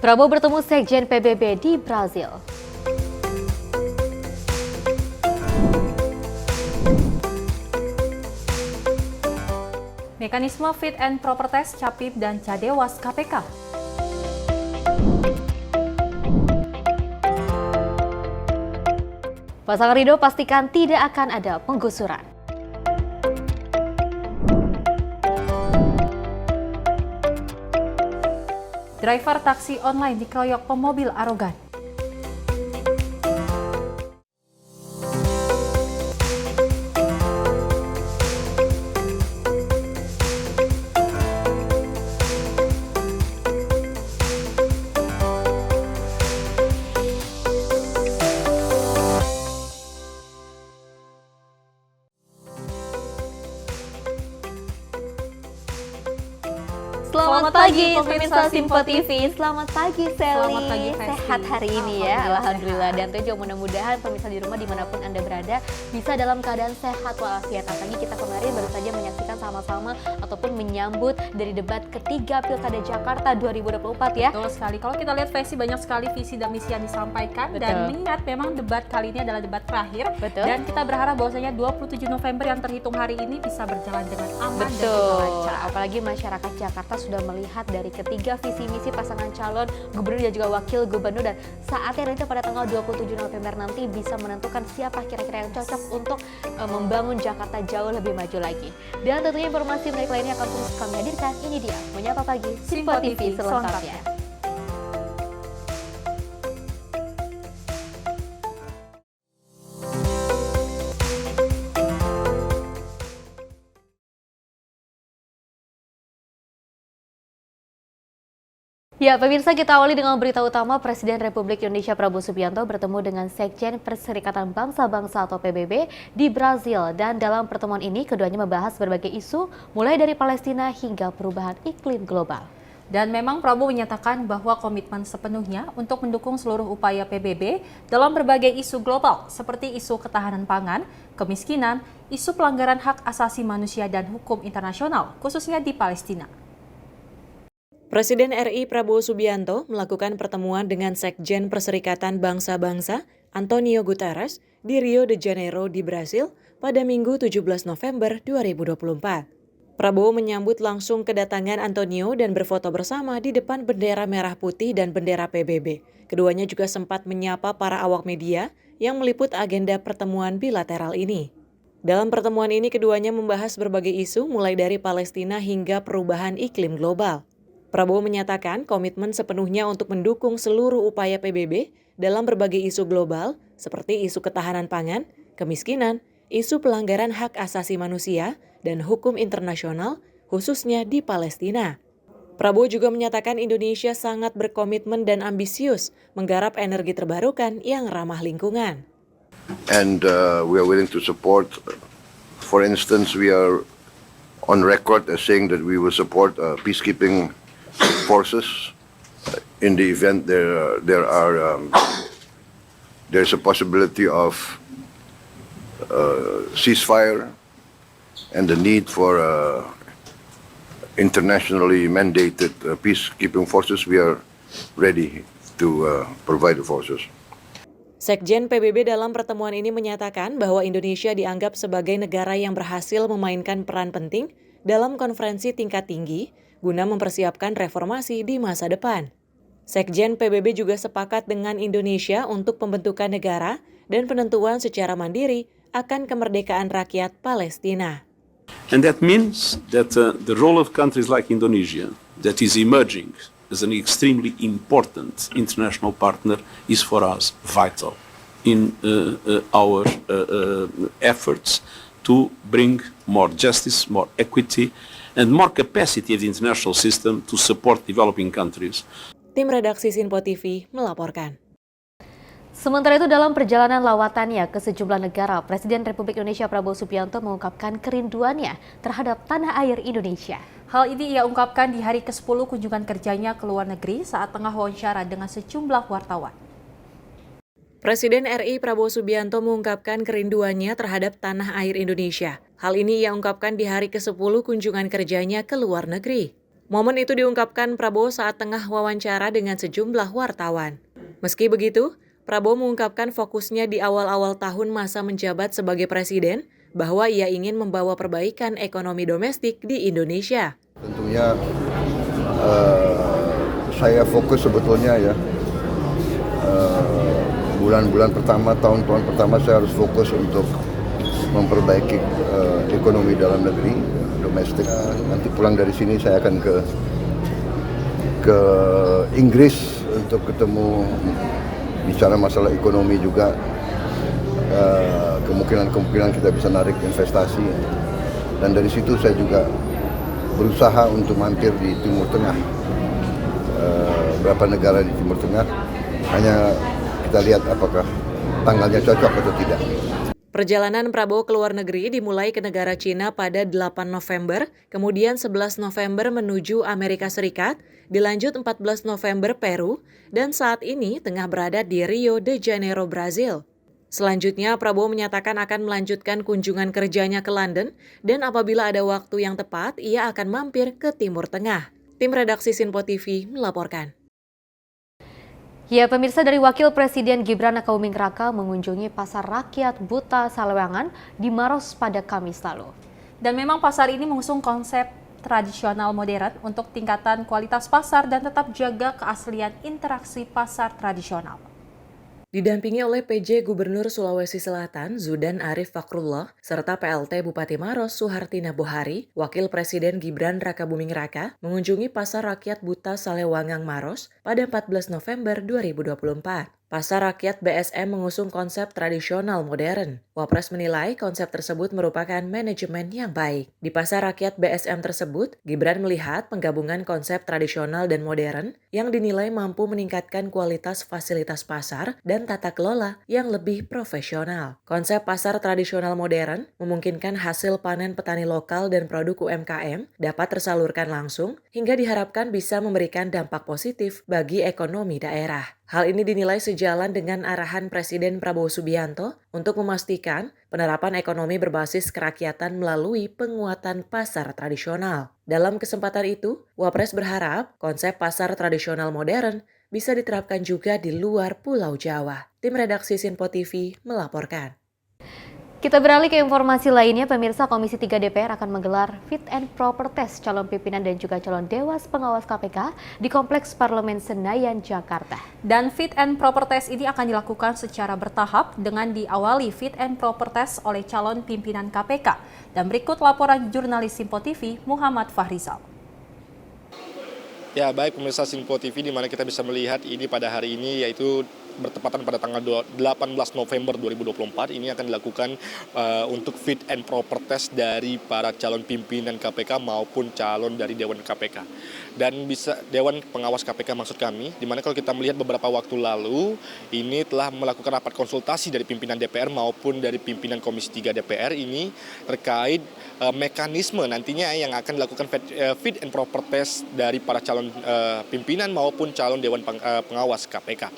Prabowo bertemu Sekjen PBB di Brazil. Mekanisme fit and proper test Capim dan Cadewas KPK. Pasangan Ridho pastikan tidak akan ada penggusuran. Driver taksi online dikeroyok pemobil arogan. Selamat pagi pemirsa Simpo TV. Selamat pagi Sally. Selamat pagi, Festi. Sehat hari ini ya, alhamdulillah. Sehat. Dan tentu mudah-mudahan pemirsa di rumah dimanapun Anda berada bisa dalam keadaan sehat walafiat. Apalagi kita kemarin baru saja menyaksikan sama-sama ataupun menyambut dari debat ketiga Pilkada Jakarta 2024 ya. Betul sekali. Kalau kita lihat Festi, banyak sekali visi dan misi yang disampaikan. Betul. Dan mengingat memang debat kali ini adalah debat terakhir. Betul. Dan kita berharap bahwasanya 27 November yang terhitung hari ini bisa berjalan dengan aman dan juga Betul, lancar. apalagi masyarakat Jakarta sudah melihat dari ketiga visi misi pasangan calon gubernur dan juga wakil gubernur, dan saatnya nanti pada tanggal 27 November nanti bisa menentukan siapa kira-kira yang cocok untuk membangun Jakarta jauh lebih maju lagi. Dan tentunya informasi menarik lainnya akan terus kami hadirkan. Ini dia Menyapa Pagi Simpo TV selengkapnya. Ya, pemirsa, kita awali dengan berita utama. Presiden Republik Indonesia Prabowo Subianto bertemu dengan Sekjen Perserikatan Bangsa-Bangsa atau PBB di Brazil. Dan dalam pertemuan ini, keduanya membahas berbagai isu, mulai dari Palestina hingga perubahan iklim global. Dan memang Prabowo menyatakan bahwa komitmen sepenuhnya untuk mendukung seluruh upaya PBB dalam berbagai isu global seperti isu ketahanan pangan, kemiskinan, isu pelanggaran hak asasi manusia dan hukum internasional, khususnya di Palestina. Presiden RI Prabowo Subianto melakukan pertemuan dengan Sekjen Perserikatan Bangsa-Bangsa Antonio Guterres di Rio de Janeiro di Brasil pada Minggu 17 November 2024. Prabowo menyambut langsung kedatangan Antonio dan berfoto bersama di depan bendera merah putih dan bendera PBB. Keduanya juga sempat menyapa para awak media yang meliput agenda pertemuan bilateral ini. Dalam pertemuan ini keduanya membahas berbagai isu mulai dari Palestina hingga perubahan iklim global. Prabowo menyatakan komitmen sepenuhnya untuk mendukung seluruh upaya PBB dalam berbagai isu global seperti isu ketahanan pangan, kemiskinan, isu pelanggaran hak asasi manusia, dan hukum internasional, khususnya di Palestina. Prabowo juga menyatakan Indonesia sangat berkomitmen dan ambisius menggarap energi terbarukan yang ramah lingkungan. And we are willing to support, for instance, we are on record as saying that we will support peacekeeping forces in the event there's a possibility of ceasefire and the need for internationally mandated peacekeeping forces. We are ready to provide the forces. Sekjen PBB dalam pertemuan ini menyatakan bahwa Indonesia dianggap sebagai negara yang berhasil memainkan peran penting dalam konferensi tingkat tinggi guna mempersiapkan reformasi di masa depan. Sekjen PBB juga sepakat dengan Indonesia untuk pembentukan negara dan penentuan secara mandiri akan kemerdekaan rakyat Palestina. And that means that the role of countries like Indonesia, that is emerging as an extremely important international partner, is for us vital in our efforts to bring more justice, more equity, and more capacity of the international system to support developing countries. Tim redaksi Simpo TV melaporkan. Sementara itu, dalam perjalanan lawatannya ke sejumlah negara, Presiden Republik Indonesia Prabowo Subianto mengungkapkan kerinduannya terhadap tanah air Indonesia. Hal ini ia ungkapkan di hari ke-10 kunjungan kerjanya ke luar negeri saat tengah wawancara dengan sejumlah wartawan. Presiden RI Prabowo Subianto mengungkapkan kerinduannya terhadap tanah air Indonesia. Hal ini ia ungkapkan di hari ke-10 kunjungan kerjanya ke luar negeri. Momen itu diungkapkan Prabowo saat tengah wawancara dengan sejumlah wartawan. Meski begitu, Prabowo mengungkapkan fokusnya di awal-awal tahun masa menjabat sebagai presiden bahwa ia ingin membawa perbaikan ekonomi domestik di Indonesia. Tentunya saya fokus sebetulnya ya, bulan-bulan pertama, tahun-tahun pertama saya harus fokus untuk memperbaiki ekonomi dalam negeri, domestik. Nanti pulang dari sini saya akan ke Inggris untuk ketemu, bicara masalah ekonomi juga. Kemungkinan kita bisa narik investasi, dan dari situ saya juga berusaha untuk mampir di Timur Tengah, beberapa negara di Timur Tengah. Hanya kita lihat apakah tanggalnya cocok atau tidak. Perjalanan Prabowo ke luar negeri dimulai ke negara Cina pada 8 November, kemudian 11 November menuju Amerika Serikat, dilanjut 14 November Peru, dan saat ini tengah berada di Rio de Janeiro, Brazil. Selanjutnya, Prabowo menyatakan akan melanjutkan kunjungan kerjanya ke London, dan apabila ada waktu yang tepat, ia akan mampir ke Timur Tengah. Tim redaksi Sinpo TV melaporkan. Ya, pemirsa, dari Wakil Presiden Gibran Rakabuming Raka mengunjungi Pasar Rakyat Buta Salewangan di Maros pada Kamis lalu. Dan memang pasar ini mengusung konsep tradisional modern untuk tingkatan kualitas pasar dan tetap jaga keaslian interaksi pasar tradisional. Didampingi oleh PJ Gubernur Sulawesi Selatan Zudan Arif Fakrullah serta PLT Bupati Maros Suhartina Bohari, Wakil Presiden Gibran Rakabuming Raka mengunjungi Pasar Rakyat Buta Salewangang Maros pada 14 November 2024. Pasar Rakyat BSM mengusung konsep tradisional modern. Wapres menilai konsep tersebut merupakan manajemen yang baik. Di Pasar Rakyat BSM tersebut, Gibran melihat penggabungan konsep tradisional dan modern yang dinilai mampu meningkatkan kualitas fasilitas pasar dan tata kelola yang lebih profesional. Konsep pasar tradisional modern memungkinkan hasil panen petani lokal dan produk UMKM dapat tersalurkan langsung hingga diharapkan bisa memberikan dampak positif bagi ekonomi daerah. Hal ini dinilai sejalan dengan arahan Presiden Prabowo Subianto untuk memastikan penerapan ekonomi berbasis kerakyatan melalui penguatan pasar tradisional. Dalam kesempatan itu, Wapres berharap konsep pasar tradisional modern bisa diterapkan juga di luar Pulau Jawa. Tim redaksi Sinpo TV melaporkan. Kita beralih ke informasi lainnya, pemirsa. Komisi 3 DPR akan menggelar fit and proper test calon pimpinan dan juga calon Dewas Pengawas KPK di Kompleks Parlemen Senayan, Jakarta. Dan fit and proper test ini akan dilakukan secara bertahap dengan diawali fit and proper test oleh calon pimpinan KPK. Dan berikut laporan jurnalis Sinpo TV Muhammad Fahrizal. Ya, baik pemirsa Sinpo TV, di mana kita bisa melihat ini pada hari ini, yaitu bertepatan pada tanggal 18 November 2024 ini akan dilakukan untuk fit and proper test dari para calon pimpinan KPK maupun calon dari Dewan KPK. Dan bisa Dewan Pengawas KPK maksud kami, di mana kalau kita melihat beberapa waktu lalu ini telah melakukan rapat konsultasi dari pimpinan DPR maupun dari pimpinan Komisi 3 DPR ini terkait mekanisme nantinya yang akan dilakukan fit and proper test dari para calon pimpinan maupun calon Dewan Pengawas KPK.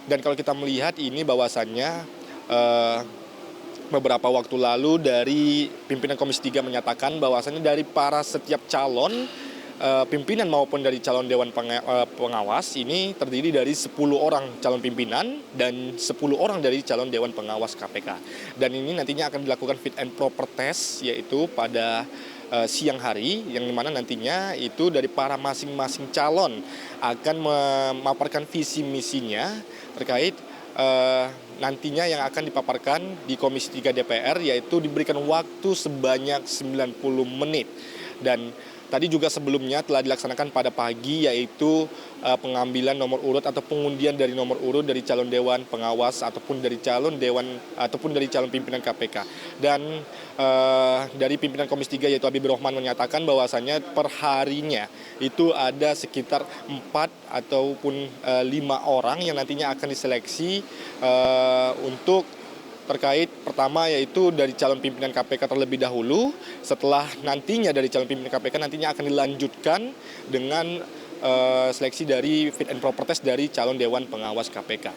Dan kalau kita melihat ini bahwasannya beberapa waktu lalu dari pimpinan Komisi 3 menyatakan bahwasannya dari para setiap calon pimpinan maupun dari calon Dewan Pengawas ini terdiri dari 10 orang calon pimpinan dan 10 orang dari calon Dewan Pengawas KPK. Dan ini nantinya akan dilakukan fit and proper test, yaitu pada siang hari, yang dimana nantinya itu dari para masing-masing calon akan memaparkan visi misinya terkait nantinya yang akan dipaparkan di Komisi 3 DPR, yaitu diberikan waktu sebanyak 90 menit. Dan tadi juga sebelumnya telah dilaksanakan pada pagi, yaitu pengambilan nomor urut atau pengundian dari nomor urut dari calon Dewan Pengawas ataupun dari calon Dewan ataupun dari calon pimpinan KPK. Dan dari pimpinan Komisi 3 yaitu Habibur Rahman menyatakan bahwasannya per harinya itu ada sekitar 4 ataupun 5 orang yang nantinya akan diseleksi untuk terkait pertama yaitu dari calon pimpinan KPK terlebih dahulu, setelah nantinya dari calon pimpinan KPK nantinya akan dilanjutkan dengan seleksi dari fit and proper test dari calon Dewan Pengawas KPK.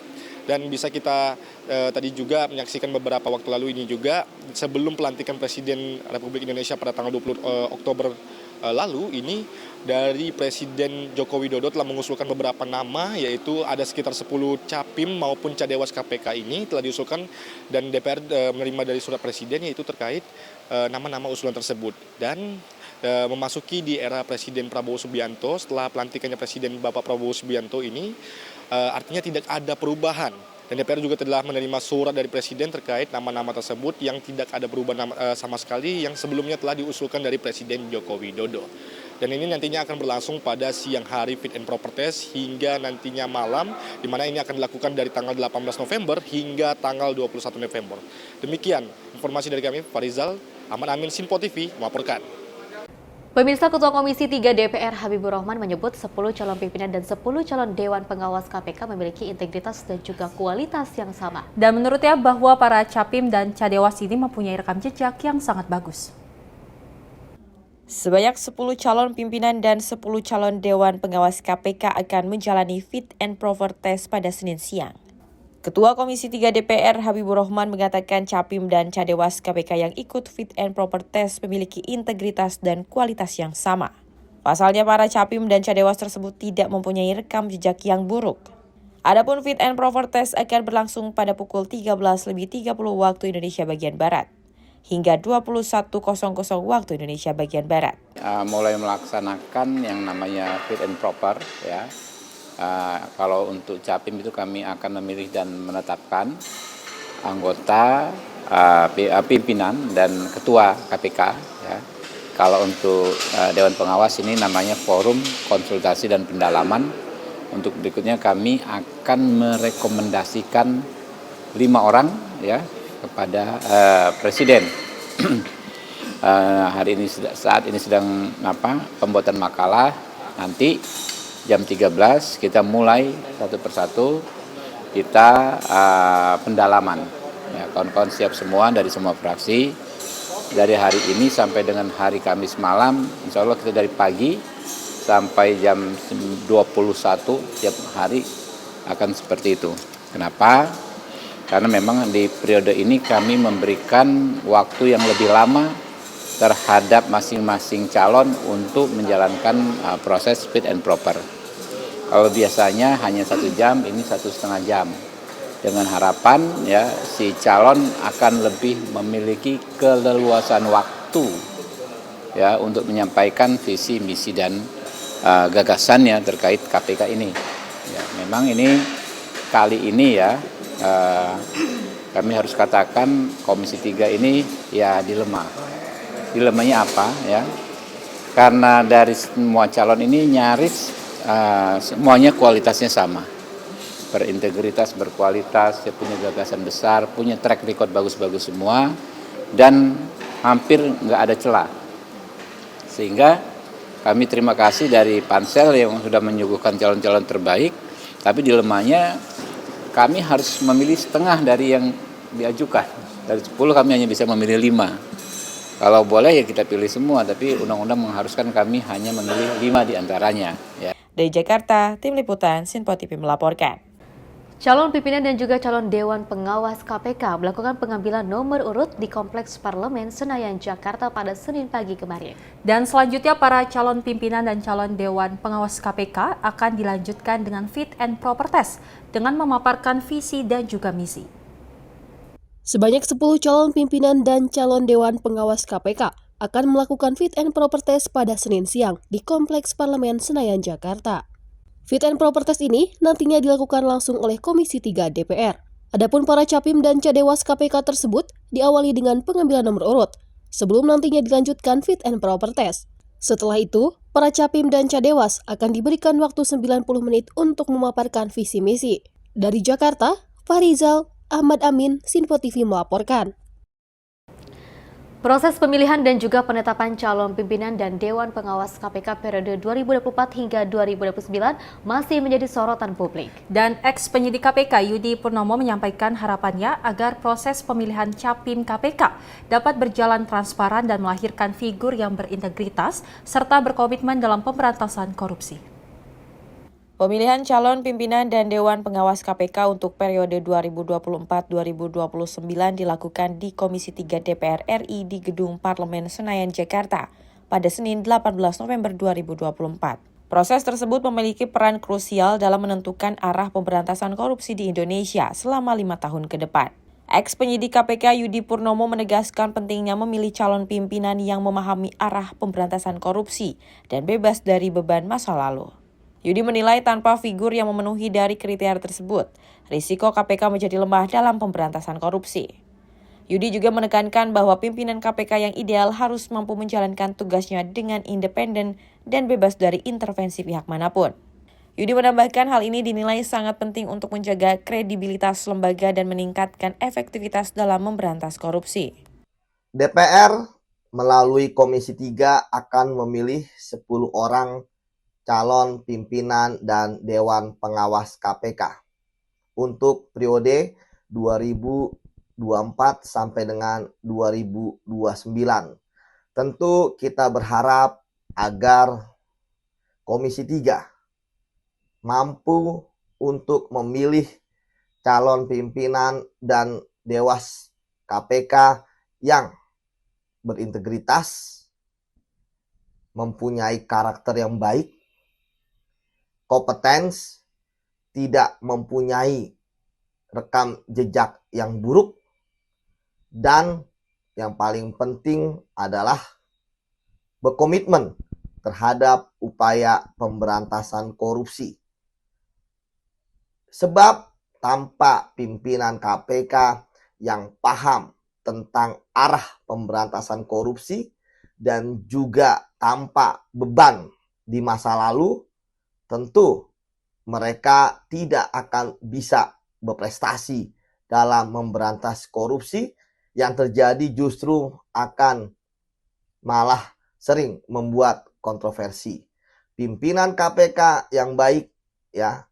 Dan bisa kita tadi juga menyaksikan beberapa waktu lalu ini juga sebelum pelantikan Presiden Republik Indonesia pada tanggal 20 Oktober lalu ini dari Presiden Joko Widodo telah mengusulkan beberapa nama, yaitu ada sekitar 10 capim maupun cadewas KPK ini telah diusulkan dan DPR menerima dari surat Presiden, yaitu terkait nama-nama usulan tersebut. Dan memasuki di era Presiden Prabowo Subianto, setelah pelantikannya Presiden Bapak Prabowo Subianto ini, artinya tidak ada perubahan. Dan DPR juga telah menerima surat dari Presiden terkait nama-nama tersebut yang tidak ada perubahan sama sekali yang sebelumnya telah diusulkan dari Presiden Joko Widodo. Dan ini nantinya akan berlangsung pada siang hari fit and proper test hingga nantinya malam, di mana ini akan dilakukan dari tanggal 18 November hingga tanggal 21 November. Demikian informasi dari kami, Farizal, Ahmad Amin, Sinpo TV melaporkan. Pemirsa, Ketua Komisi 3 DPR Habibur Rahman menyebut 10 calon pimpinan dan 10 calon Dewan Pengawas KPK memiliki integritas dan juga kualitas yang sama. Dan menurutnya bahwa para capim dan cadewas ini mempunyai rekam jejak yang sangat bagus. Sebanyak 10 calon pimpinan dan 10 calon Dewan Pengawas KPK akan menjalani fit and proper test pada Senin siang. Ketua Komisi 3 DPR Habibur Rahman mengatakan capim dan cadewas KPK yang ikut fit and proper test memiliki integritas dan kualitas yang sama. Pasalnya para capim dan cadewas tersebut tidak mempunyai rekam jejak yang buruk. Adapun fit and proper test akan berlangsung pada pukul 13.30 waktu Indonesia bagian Barat hingga 21.00 waktu Indonesia bagian Barat. Mulai melaksanakan yang namanya fit and proper, ya. Kalau untuk capim itu kami akan memilih dan menetapkan anggota, pimpinan dan ketua KPK, ya. Kalau untuk Dewan Pengawas ini namanya forum konsultasi dan pendalaman. Untuk berikutnya kami akan merekomendasikan 5 orang, ya, kepada Presiden. Hari ini saat ini sedang pembuatan makalah. Nanti jam 13 kita mulai satu persatu kita pendalaman. Ya, kawan-kawan siap semua dari semua fraksi. Dari hari ini sampai dengan hari Kamis malam, insya Allah kita dari pagi sampai jam 21 tiap hari akan seperti itu. Kenapa? Karena memang di periode ini kami memberikan waktu yang lebih lama terhadap masing-masing calon untuk menjalankan proses fit and proper. Kalau biasanya hanya 1 jam, ini 1,5 jam. Dengan harapan ya si calon akan lebih memiliki keleluasan waktu ya untuk menyampaikan visi, misi dan gagasannya terkait KPK ini. Ya, memang ini kali ini ya. Kami harus katakan Komisi 3 ini ya dilema. Dilemanya apa ya? Karena dari semua calon ini nyaris semuanya kualitasnya sama. Berintegritas, berkualitas, dia punya gagasan besar, punya track record bagus-bagus semua dan hampir nggak ada celah. Sehingga kami terima kasih dari pansel yang sudah menyuguhkan calon-calon terbaik, tapi dilemanya kami harus memilih setengah dari yang diajukan. Dari 10 kami hanya bisa memilih 5. Kalau boleh ya kita pilih semua, tapi undang-undang mengharuskan kami hanya memilih 5 diantaranya. Ya. Dari Jakarta, Tim Liputan Sinpo TV melaporkan. Calon pimpinan dan juga calon Dewan Pengawas KPK melakukan pengambilan nomor urut di Kompleks Parlemen Senayan, Jakarta pada Senin pagi kemarin. Dan selanjutnya para calon pimpinan dan calon Dewan Pengawas KPK akan dilanjutkan dengan fit and proper test dengan memaparkan visi dan juga misi. Sebanyak 10 calon pimpinan dan calon Dewan Pengawas KPK akan melakukan fit and proper test pada Senin siang di Kompleks Parlemen Senayan, Jakarta. Fit and proper test ini nantinya dilakukan langsung oleh Komisi 3 DPR. Adapun para capim dan cadewas KPK tersebut diawali dengan pengambilan nomor urut, sebelum nantinya dilanjutkan fit and proper test. Setelah itu, para capim dan cadewas akan diberikan waktu 90 menit untuk memaparkan visi misi. Dari Jakarta, Farizal, Ahmad Amin, Sinpo TV melaporkan. Proses pemilihan dan juga penetapan calon pimpinan dan Dewan Pengawas KPK periode 2024 hingga 2029 masih menjadi sorotan publik. Dan ex-penyidik KPK Yudi Purnomo menyampaikan harapannya agar proses pemilihan capim KPK dapat berjalan transparan dan melahirkan figur yang berintegritas serta berkomitmen dalam pemberantasan korupsi. Pemilihan calon pimpinan dan Dewan Pengawas KPK untuk periode 2024-2029 dilakukan di Komisi 3 DPR RI di Gedung Parlemen Senayan, Jakarta pada Senin 18 November 2024. Proses tersebut memiliki peran krusial dalam menentukan arah pemberantasan korupsi di Indonesia selama 5 tahun ke depan. Ex-penyidik KPK Yudi Purnomo menegaskan pentingnya memilih calon pimpinan yang memahami arah pemberantasan korupsi dan bebas dari beban masa lalu. Yudi menilai tanpa figur yang memenuhi dari kriteria tersebut, risiko KPK menjadi lemah dalam pemberantasan korupsi. Yudi juga menekankan bahwa pimpinan KPK yang ideal harus mampu menjalankan tugasnya dengan independen dan bebas dari intervensi pihak manapun. Yudi menambahkan hal ini dinilai sangat penting untuk menjaga kredibilitas lembaga dan meningkatkan efektivitas dalam memberantas korupsi. DPR melalui Komisi 3 akan memilih 10 orang calon pimpinan dan Dewan Pengawas KPK untuk periode 2024 sampai dengan 2029. Tentu kita berharap agar Komisi 3 mampu untuk memilih calon pimpinan dan Dewas KPK yang berintegritas, mempunyai karakter yang baik, kompetens, tidak mempunyai rekam jejak yang buruk, dan yang paling penting adalah berkomitmen terhadap upaya pemberantasan korupsi. Sebab tanpa pimpinan KPK yang paham tentang arah pemberantasan korupsi dan juga tanpa beban di masa lalu, tentu mereka tidak akan bisa berprestasi dalam memberantas korupsi. Yang terjadi justru akan malah sering membuat kontroversi. Pimpinan KPK yang baik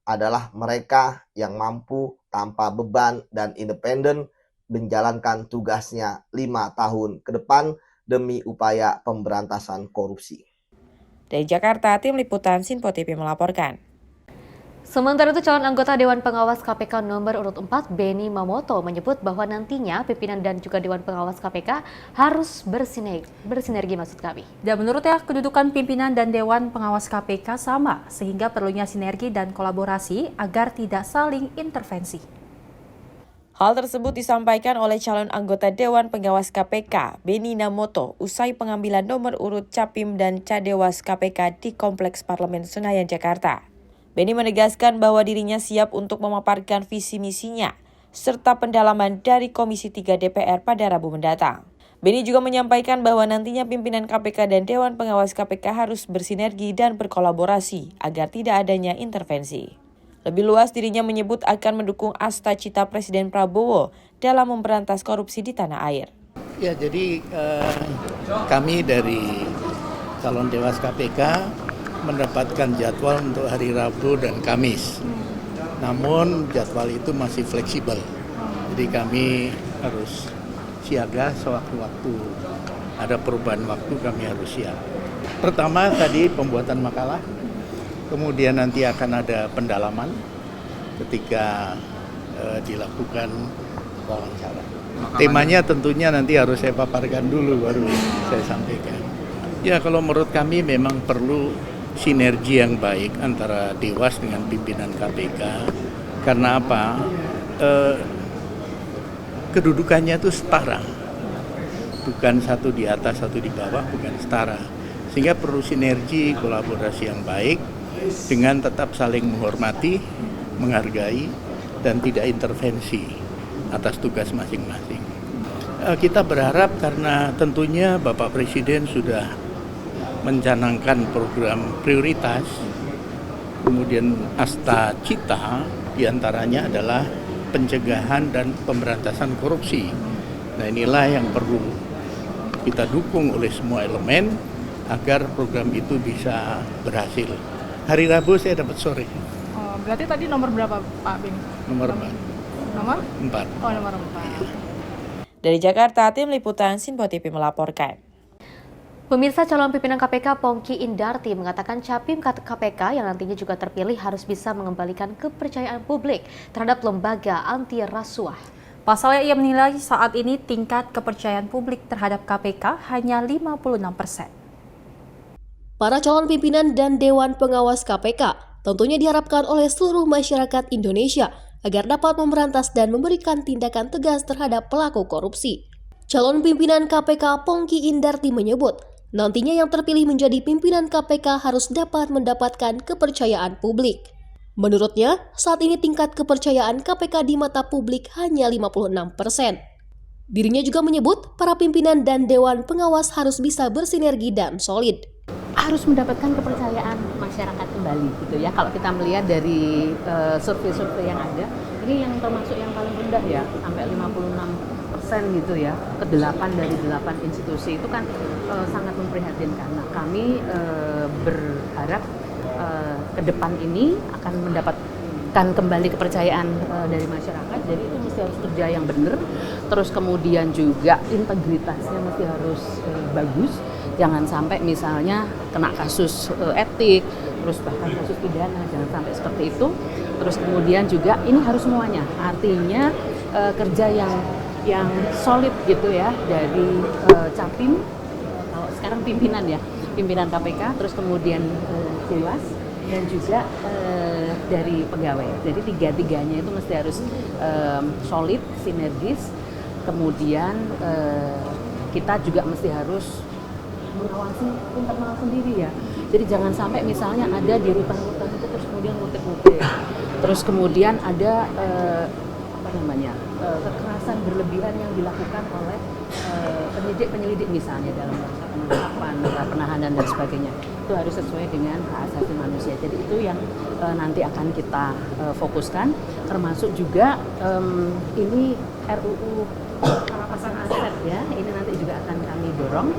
adalah mereka yang mampu tanpa beban dan independen menjalankan tugasnya 5 tahun ke depan demi upaya pemberantasan korupsi. Dari Jakarta, Tim Liputan Sinpo TV melaporkan. Sementara itu, calon anggota Dewan Pengawas KPK nomor urut 4, Benny Mamoto, menyebut bahwa nantinya pimpinan dan juga Dewan Pengawas KPK harus bersinergi maksud kami. Dan menurutnya, kedudukan pimpinan dan Dewan Pengawas KPK sama, sehingga perlunya sinergi dan kolaborasi agar tidak saling intervensi. Hal tersebut disampaikan oleh calon anggota Dewan Pengawas KPK, Benny Mamoto, usai pengambilan nomor urut Capim dan Cadewas KPK di Kompleks Parlemen Senayan, Jakarta. Benny menegaskan bahwa dirinya siap untuk memaparkan visi misinya serta pendalaman dari Komisi 3 DPR pada Rabu mendatang. Benny juga menyampaikan bahwa nantinya pimpinan KPK dan Dewan Pengawas KPK harus bersinergi dan berkolaborasi agar tidak adanya intervensi. Lebih luas, dirinya menyebut akan mendukung asta cita Presiden Prabowo dalam memberantas korupsi di tanah air. Ya, jadi kami dari calon Dewas KPK mendapatkan jadwal untuk hari Rabu dan Kamis. Namun jadwal itu masih fleksibel. Jadi kami harus siaga sewaktu-waktu ada perubahan waktu, kami harus siap. Pertama tadi pembuatan makalah, kemudian nanti akan ada pendalaman ketika dilakukan wawancara. Temanya tentunya nanti harus saya paparkan dulu baru saya sampaikan. Ya, kalau menurut kami memang perlu sinergi yang baik antara Dewas dengan pimpinan KPK. Karena apa? Kedudukannya itu setara. Bukan satu di atas, satu di bawah, bukan setara. Sehingga perlu sinergi, kolaborasi yang baik dengan tetap saling menghormati, menghargai, dan tidak intervensi atas tugas masing-masing. Kita berharap karena tentunya Bapak Presiden sudah mencanangkan program prioritas, kemudian asta cita diantaranya adalah pencegahan dan pemberantasan korupsi. Nah, inilah yang perlu kita dukung oleh semua elemen agar program itu bisa berhasil. Hari Rabu saya dapat sore. Oh, berarti tadi nomor berapa Pak Benny? Nomor 4. Nomor? 4. Oh, nomor 4. Dari Jakarta, Tim Liputan Sinpo TV melaporkan. Pemirsa, calon pimpinan KPK Pongki Indarti mengatakan Capim KPK yang nantinya juga terpilih harus bisa mengembalikan kepercayaan publik terhadap lembaga anti rasuah. Pasalnya ia menilai saat ini tingkat kepercayaan publik terhadap KPK hanya 56%. Para calon pimpinan dan Dewan Pengawas KPK tentunya diharapkan oleh seluruh masyarakat Indonesia agar dapat memberantas dan memberikan tindakan tegas terhadap pelaku korupsi. Calon pimpinan KPK Pongki Indarti menyebut, nantinya yang terpilih menjadi pimpinan KPK harus dapat mendapatkan kepercayaan publik. Menurutnya, saat ini tingkat kepercayaan KPK di mata publik hanya 56%. Dirinya juga menyebut para pimpinan dan Dewan Pengawas harus bisa bersinergi dan solid. Harus mendapatkan kepercayaan masyarakat kembali gitu ya. Kalau kita melihat dari survei-survei yang ada, ini yang termasuk yang paling rendah ya, sampai 56% gitu ya. Ke-8 dari 8 institusi itu kan sangat memprihatinkan. Nah, kami berharap ke depan ini akan mendapatkan kembali kepercayaan dari masyarakat. Jadi itu mesti harus kerja yang benar. Terus kemudian juga integritasnya mesti harus bagus. Jangan sampai misalnya kena kasus etik, terus bahkan kasus pidana, jangan sampai seperti itu. Terus kemudian juga ini harus semuanya, artinya kerja yang solid gitu ya, dari Capim, kalau sekarang pimpinan ya, pimpinan KPK, terus kemudian Dewas, dan juga dari pegawai. Jadi tiga-tiganya itu mesti harus solid, sinergis, kemudian kita juga mesti harus mengawasi internal sendiri ya. Jadi jangan sampai misalnya ada di rutan-rutan itu terus kemudian ngutik-ngutik. Terus kemudian ada kekerasan berlebihan yang dilakukan oleh penyidik misalnya dalam rangka penangkapan, penahanan dan sebagainya. Itu harus sesuai dengan hak asasi manusia. Jadi itu yang nanti akan kita fokuskan, termasuk juga ini RUU perampasan aset ya. Ini nanti juga akan kami dorong.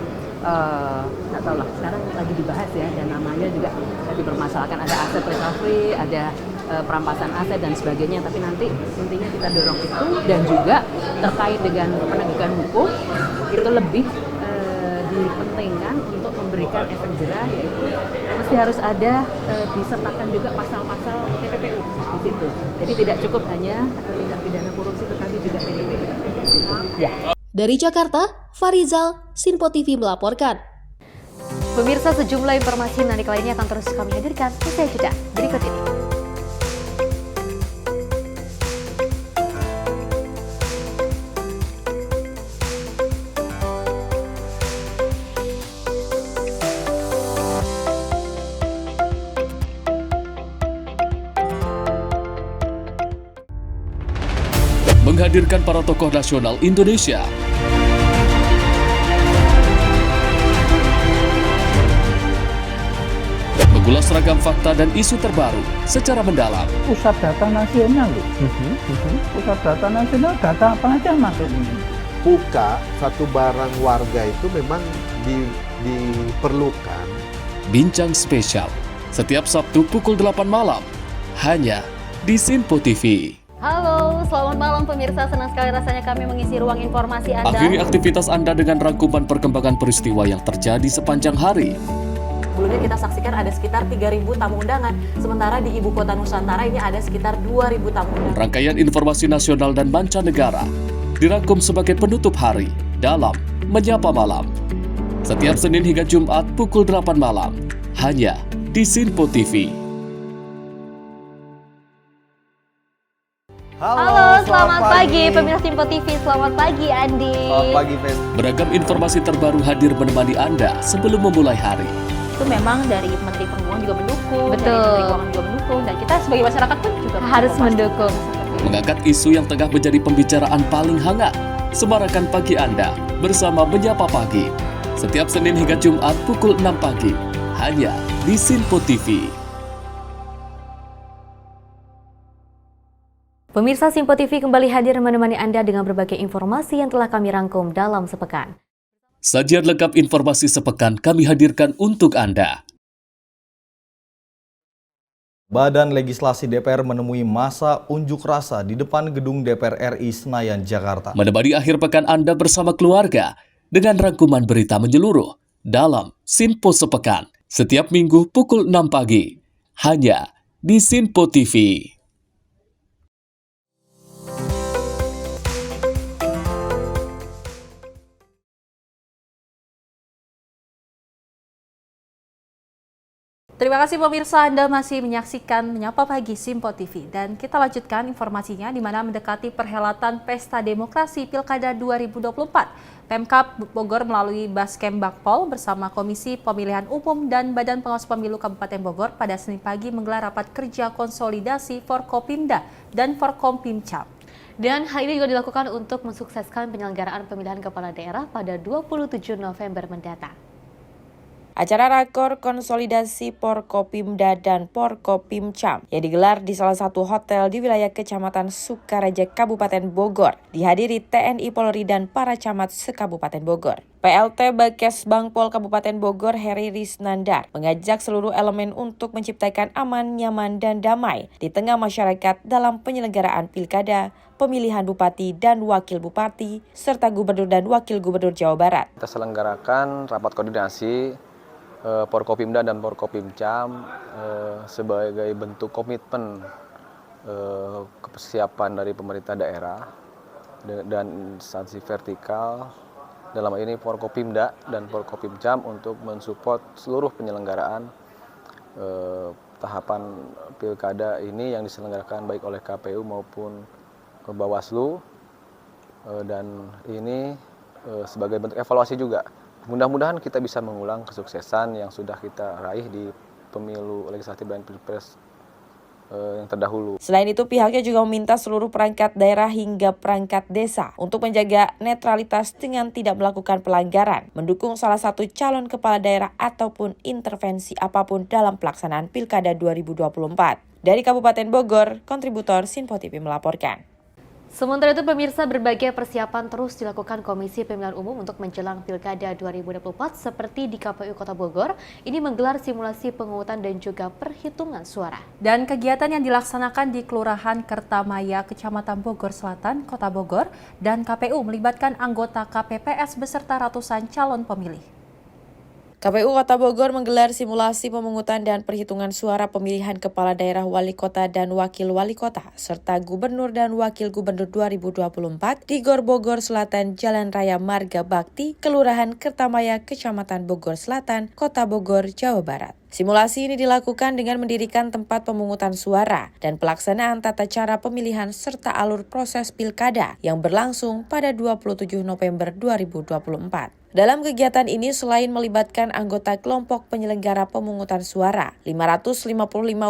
Nggak tahu lah, sekarang lagi dibahas ya, dan namanya juga dipermasalahkan, ada aset recovery, ada perampasan aset dan sebagainya, tapi nanti intinya kita dorong itu, dan juga terkait dengan penegakan hukum itu lebih dipentingkan untuk memberikan efek jerah, yaitu mesti harus ada disertakan juga pasal-pasal TPPU di situ. Jadi tidak cukup hanya tindak pidana korupsi, tetapi juga TPPU. Ya. Dari Jakarta, Farizal, Sinpo TV melaporkan. Pemirsa, sejumlah informasi menarik lainnya akan terus kami hadirkan usai jeda berikut ini. Menghadirkan para tokoh nasional Indonesia. Mengulas ragam fakta dan isu terbaru secara mendalam. Pusat data nasional loh. Pusat data nasional, data apa aja masuk ini. Buka satu barang warga itu memang diperlukan. Bincang spesial setiap Sabtu pukul 8 malam hanya di Sinpo TV. Halo, selamat malam pemirsa. Senang sekali rasanya kami mengisi ruang informasi Anda. Akhiri aktivitas Anda dengan rangkuman perkembangan peristiwa yang terjadi sepanjang hari. Sebelumnya kita saksikan ada sekitar 3.000 tamu undangan, sementara di Ibu Kota Nusantara ini ada sekitar 2.000 tamu undangan. Rangkaian informasi nasional dan mancanegara dirangkum sebagai penutup hari dalam Menyapa Malam. Setiap Senin hingga Jumat pukul 8 malam, hanya di Sinpo TV. Halo, selamat pagi pemirsa Sinpo TV. Selamat pagi Andi. Selamat pagi, Fen. Beragam informasi terbaru hadir menemani Anda sebelum memulai hari. Itu memang dari Menteri Perhubungan juga mendukung, Betul. dari Menteri Keuangan juga mendukung, dan kita sebagai masyarakat pun juga Harus mendukung. Mengangkat isu yang tengah menjadi pembicaraan paling hangat. Semarakan pagi Anda bersama Menyapa Pagi. Setiap Senin hingga Jumat pukul 6 pagi. Hanya di Sinpo TV. Pemirsa Sinpo TV kembali hadir menemani Anda dengan berbagai informasi yang telah kami rangkum dalam sepekan. Sajian lengkap informasi sepekan kami hadirkan untuk Anda. Badan Legislasi DPR menemui masa unjuk rasa di depan gedung DPR RI Senayan, Jakarta. Menemani akhir pekan Anda bersama keluarga dengan rangkuman berita menyeluruh dalam Sinpo Sepekan. Setiap minggu pukul 6 pagi. Hanya di Sinpo TV. Terima kasih pemirsa, Anda masih menyaksikan Menyapa Pagi Simpo TV. Dan kita lanjutkan informasinya di mana mendekati perhelatan Pesta Demokrasi Pilkada 2024. Pemkab Bogor melalui Baskem Bakpol bersama Komisi Pemilihan Umum dan Badan Pengawas Pemilu Kabupaten Bogor pada Senin pagi menggelar rapat kerja konsolidasi Forkopimda dan Forkompimcam. Dan hal ini juga dilakukan untuk mensukseskan penyelenggaraan pemilihan kepala daerah pada 27 November mendatang. Acara rakor konsolidasi Forkopimda dan Forkopimcam yang digelar di salah satu hotel di wilayah Kecamatan Sukaraja, Kabupaten Bogor, dihadiri TNI Polri dan para camat se-Kabupaten Bogor. PLT Bakes Bangpol Kabupaten Bogor Heri Risnandar mengajak seluruh elemen untuk menciptakan aman, nyaman, dan damai di tengah masyarakat dalam penyelenggaraan pilkada, pemilihan bupati dan wakil bupati, serta gubernur dan wakil gubernur Jawa Barat. Kita selenggarakan rapat koordinasi Forkopimda dan Forkopimcam sebagai bentuk komitmen kesiapan dari pemerintah daerah dan instansi vertikal, dalam ini Forkopimda dan Forkopimcam untuk mensupport seluruh penyelenggaraan tahapan pilkada ini yang diselenggarakan baik oleh KPU maupun Bawaslu, dan ini sebagai bentuk evaluasi juga. Mudah-mudahan kita bisa mengulang kesuksesan yang sudah kita raih di pemilu legislatif dan pilpres yang terdahulu. Selain itu, pihaknya juga meminta seluruh perangkat daerah hingga perangkat desa untuk menjaga netralitas dengan tidak melakukan pelanggaran, mendukung salah satu calon kepala daerah ataupun intervensi apapun dalam pelaksanaan Pilkada 2024. Dari Kabupaten Bogor, kontributor Simpo TV melaporkan. Sementara itu pemirsa, berbagai persiapan terus dilakukan Komisi Pemilihan Umum untuk menjelang Pilkada 2024 seperti di KPU Kota Bogor. Ini menggelar simulasi pengungutan dan juga perhitungan suara. Dan kegiatan yang dilaksanakan di Kelurahan Kertamaya, Kecamatan Bogor Selatan, Kota Bogor, dan KPU melibatkan anggota KPPS beserta ratusan calon pemilih. KPU Kota Bogor menggelar simulasi pemungutan dan perhitungan suara pemilihan kepala daerah wali kota dan wakil wali kota, serta gubernur dan wakil gubernur 2024 di Gor Bogor Selatan, Jalan Raya Marga Bakti, Kelurahan Kertamaya, Kecamatan Bogor Selatan, Kota Bogor, Jawa Barat. Simulasi ini dilakukan dengan mendirikan tempat pemungutan suara dan pelaksanaan tata cara pemilihan serta alur proses pilkada yang berlangsung pada 27 November 2024. Dalam kegiatan ini, selain melibatkan anggota kelompok penyelenggara pemungutan suara, 555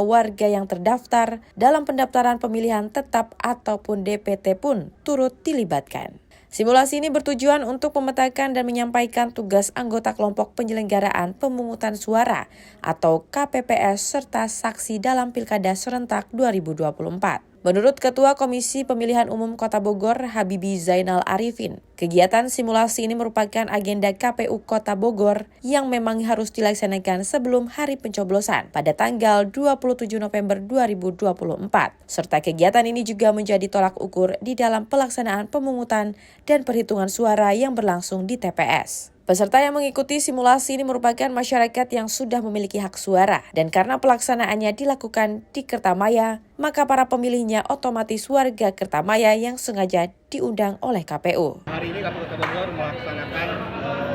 warga yang terdaftar dalam pendaftaran pemilihan tetap ataupun DPT pun turut dilibatkan. Simulasi ini bertujuan untuk memetakan dan menyampaikan tugas anggota kelompok penyelenggaraan pemungutan suara atau KPPS serta saksi dalam Pilkada Serentak 2024. Menurut Ketua Komisi Pemilihan Umum Kota Bogor, Habibi Zainal Arifin, kegiatan simulasi ini merupakan agenda KPU Kota Bogor yang memang harus dilaksanakan sebelum hari pencoblosan pada tanggal 27 November 2024. Serta kegiatan ini juga menjadi tolak ukur di dalam pelaksanaan pemungutan dan perhitungan suara yang berlangsung di TPS. Peserta yang mengikuti simulasi ini merupakan masyarakat yang sudah memiliki hak suara, dan karena pelaksanaannya dilakukan di Kertamaya, maka para pemilihnya otomatis warga Kertamaya yang sengaja diundang oleh KPU. Hari ini KPU Kota Bogor melaksanakan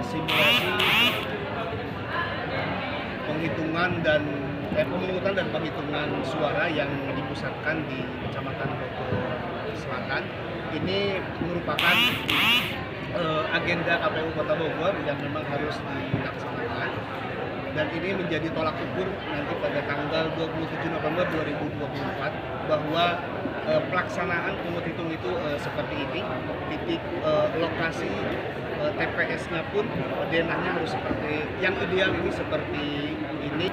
simulasi pemungutan dan penghitungan suara yang dipusatkan di Kecamatan Bogor Selatan. Ini merupakan agenda KPU Kota Bogor yang memang harus dilaksanakan, dan ini menjadi tolak ukur nanti pada tanggal 27 November 2024 bahwa pelaksanaan pungut hitung itu seperti ini. Titik lokasi TPS-nya pun denahnya harus seperti yang ideal ini seperti ini.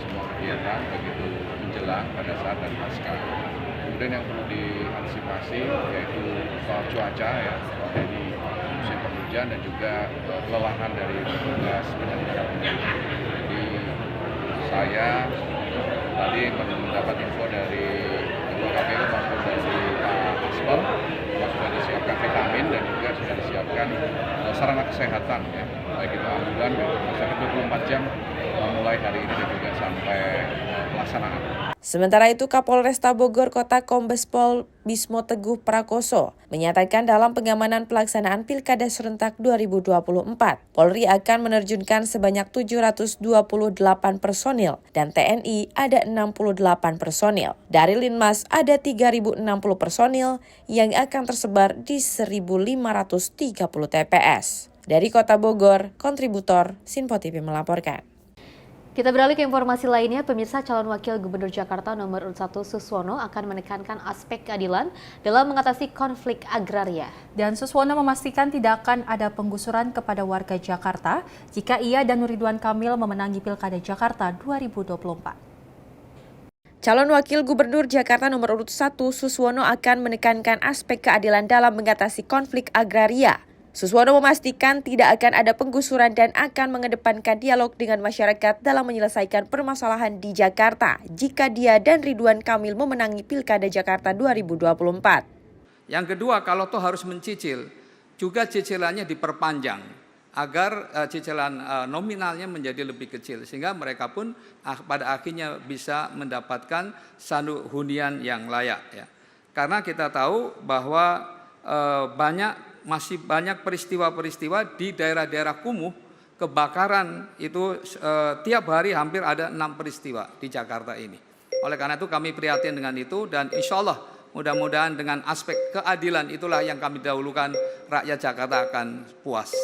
Semua kegiatan begitu menjelang pada saat dan pasca. Kemudian yang perlu diantisipasi yaitu soal cuaca ya, jadi musim penghujan dan juga kelelahan dari petugas penyelenggara pemilu. Jadi saya tadi mendapat info dari Ketua KPU maupun dari Pak Aspel bahwa sudah disiapkan vitamin dan juga sudah disiapkan sarana kesehatan ya, baik itu ambulan sampai 24 jam mulai hari ini dan juga sampai pelaksanaan. Sementara itu, Kapolresta Bogor Kota Kombes Pol Bismo Teguh Prakoso, menyatakan dalam pengamanan pelaksanaan Pilkada Serentak 2024, Polri akan menerjunkan sebanyak 728 personil dan TNI ada 68 personil. Dari Linmas ada 3.060 personil yang akan tersebar di 1.530 TPS. Dari Kota Bogor, kontributor Sinpo TV melaporkan. Kita beralih ke informasi lainnya, pemirsa. Calon Wakil Gubernur Jakarta nomor urut 1 Suswono akan menekankan aspek keadilan dalam mengatasi konflik agraria. Dan Suswono memastikan tidak akan ada penggusuran kepada warga Jakarta jika ia dan Ridwan Kamil memenangi Pilkada Jakarta 2024. Calon Wakil Gubernur Jakarta nomor urut 1 Suswono akan menekankan aspek keadilan dalam mengatasi konflik agraria. Suswono memastikan tidak akan ada penggusuran dan akan mengedepankan dialog dengan masyarakat dalam menyelesaikan permasalahan di Jakarta jika dia dan Ridwan Kamil memenangi Pilkada Jakarta 2024. Yang kedua, kalau toh harus mencicil, juga cicilannya diperpanjang agar cicilan nominalnya menjadi lebih kecil sehingga mereka pun pada akhirnya bisa mendapatkan sanduk hunian yang layak ya. Karena kita tahu bahwa masih banyak peristiwa-peristiwa di daerah-daerah kumuh, kebakaran itu tiap hari hampir ada 6 peristiwa di Jakarta ini. Oleh karena itu kami prihatin dengan itu dan insya Allah mudah-mudahan dengan aspek keadilan itulah yang kami dahulukan, rakyat Jakarta akan puas.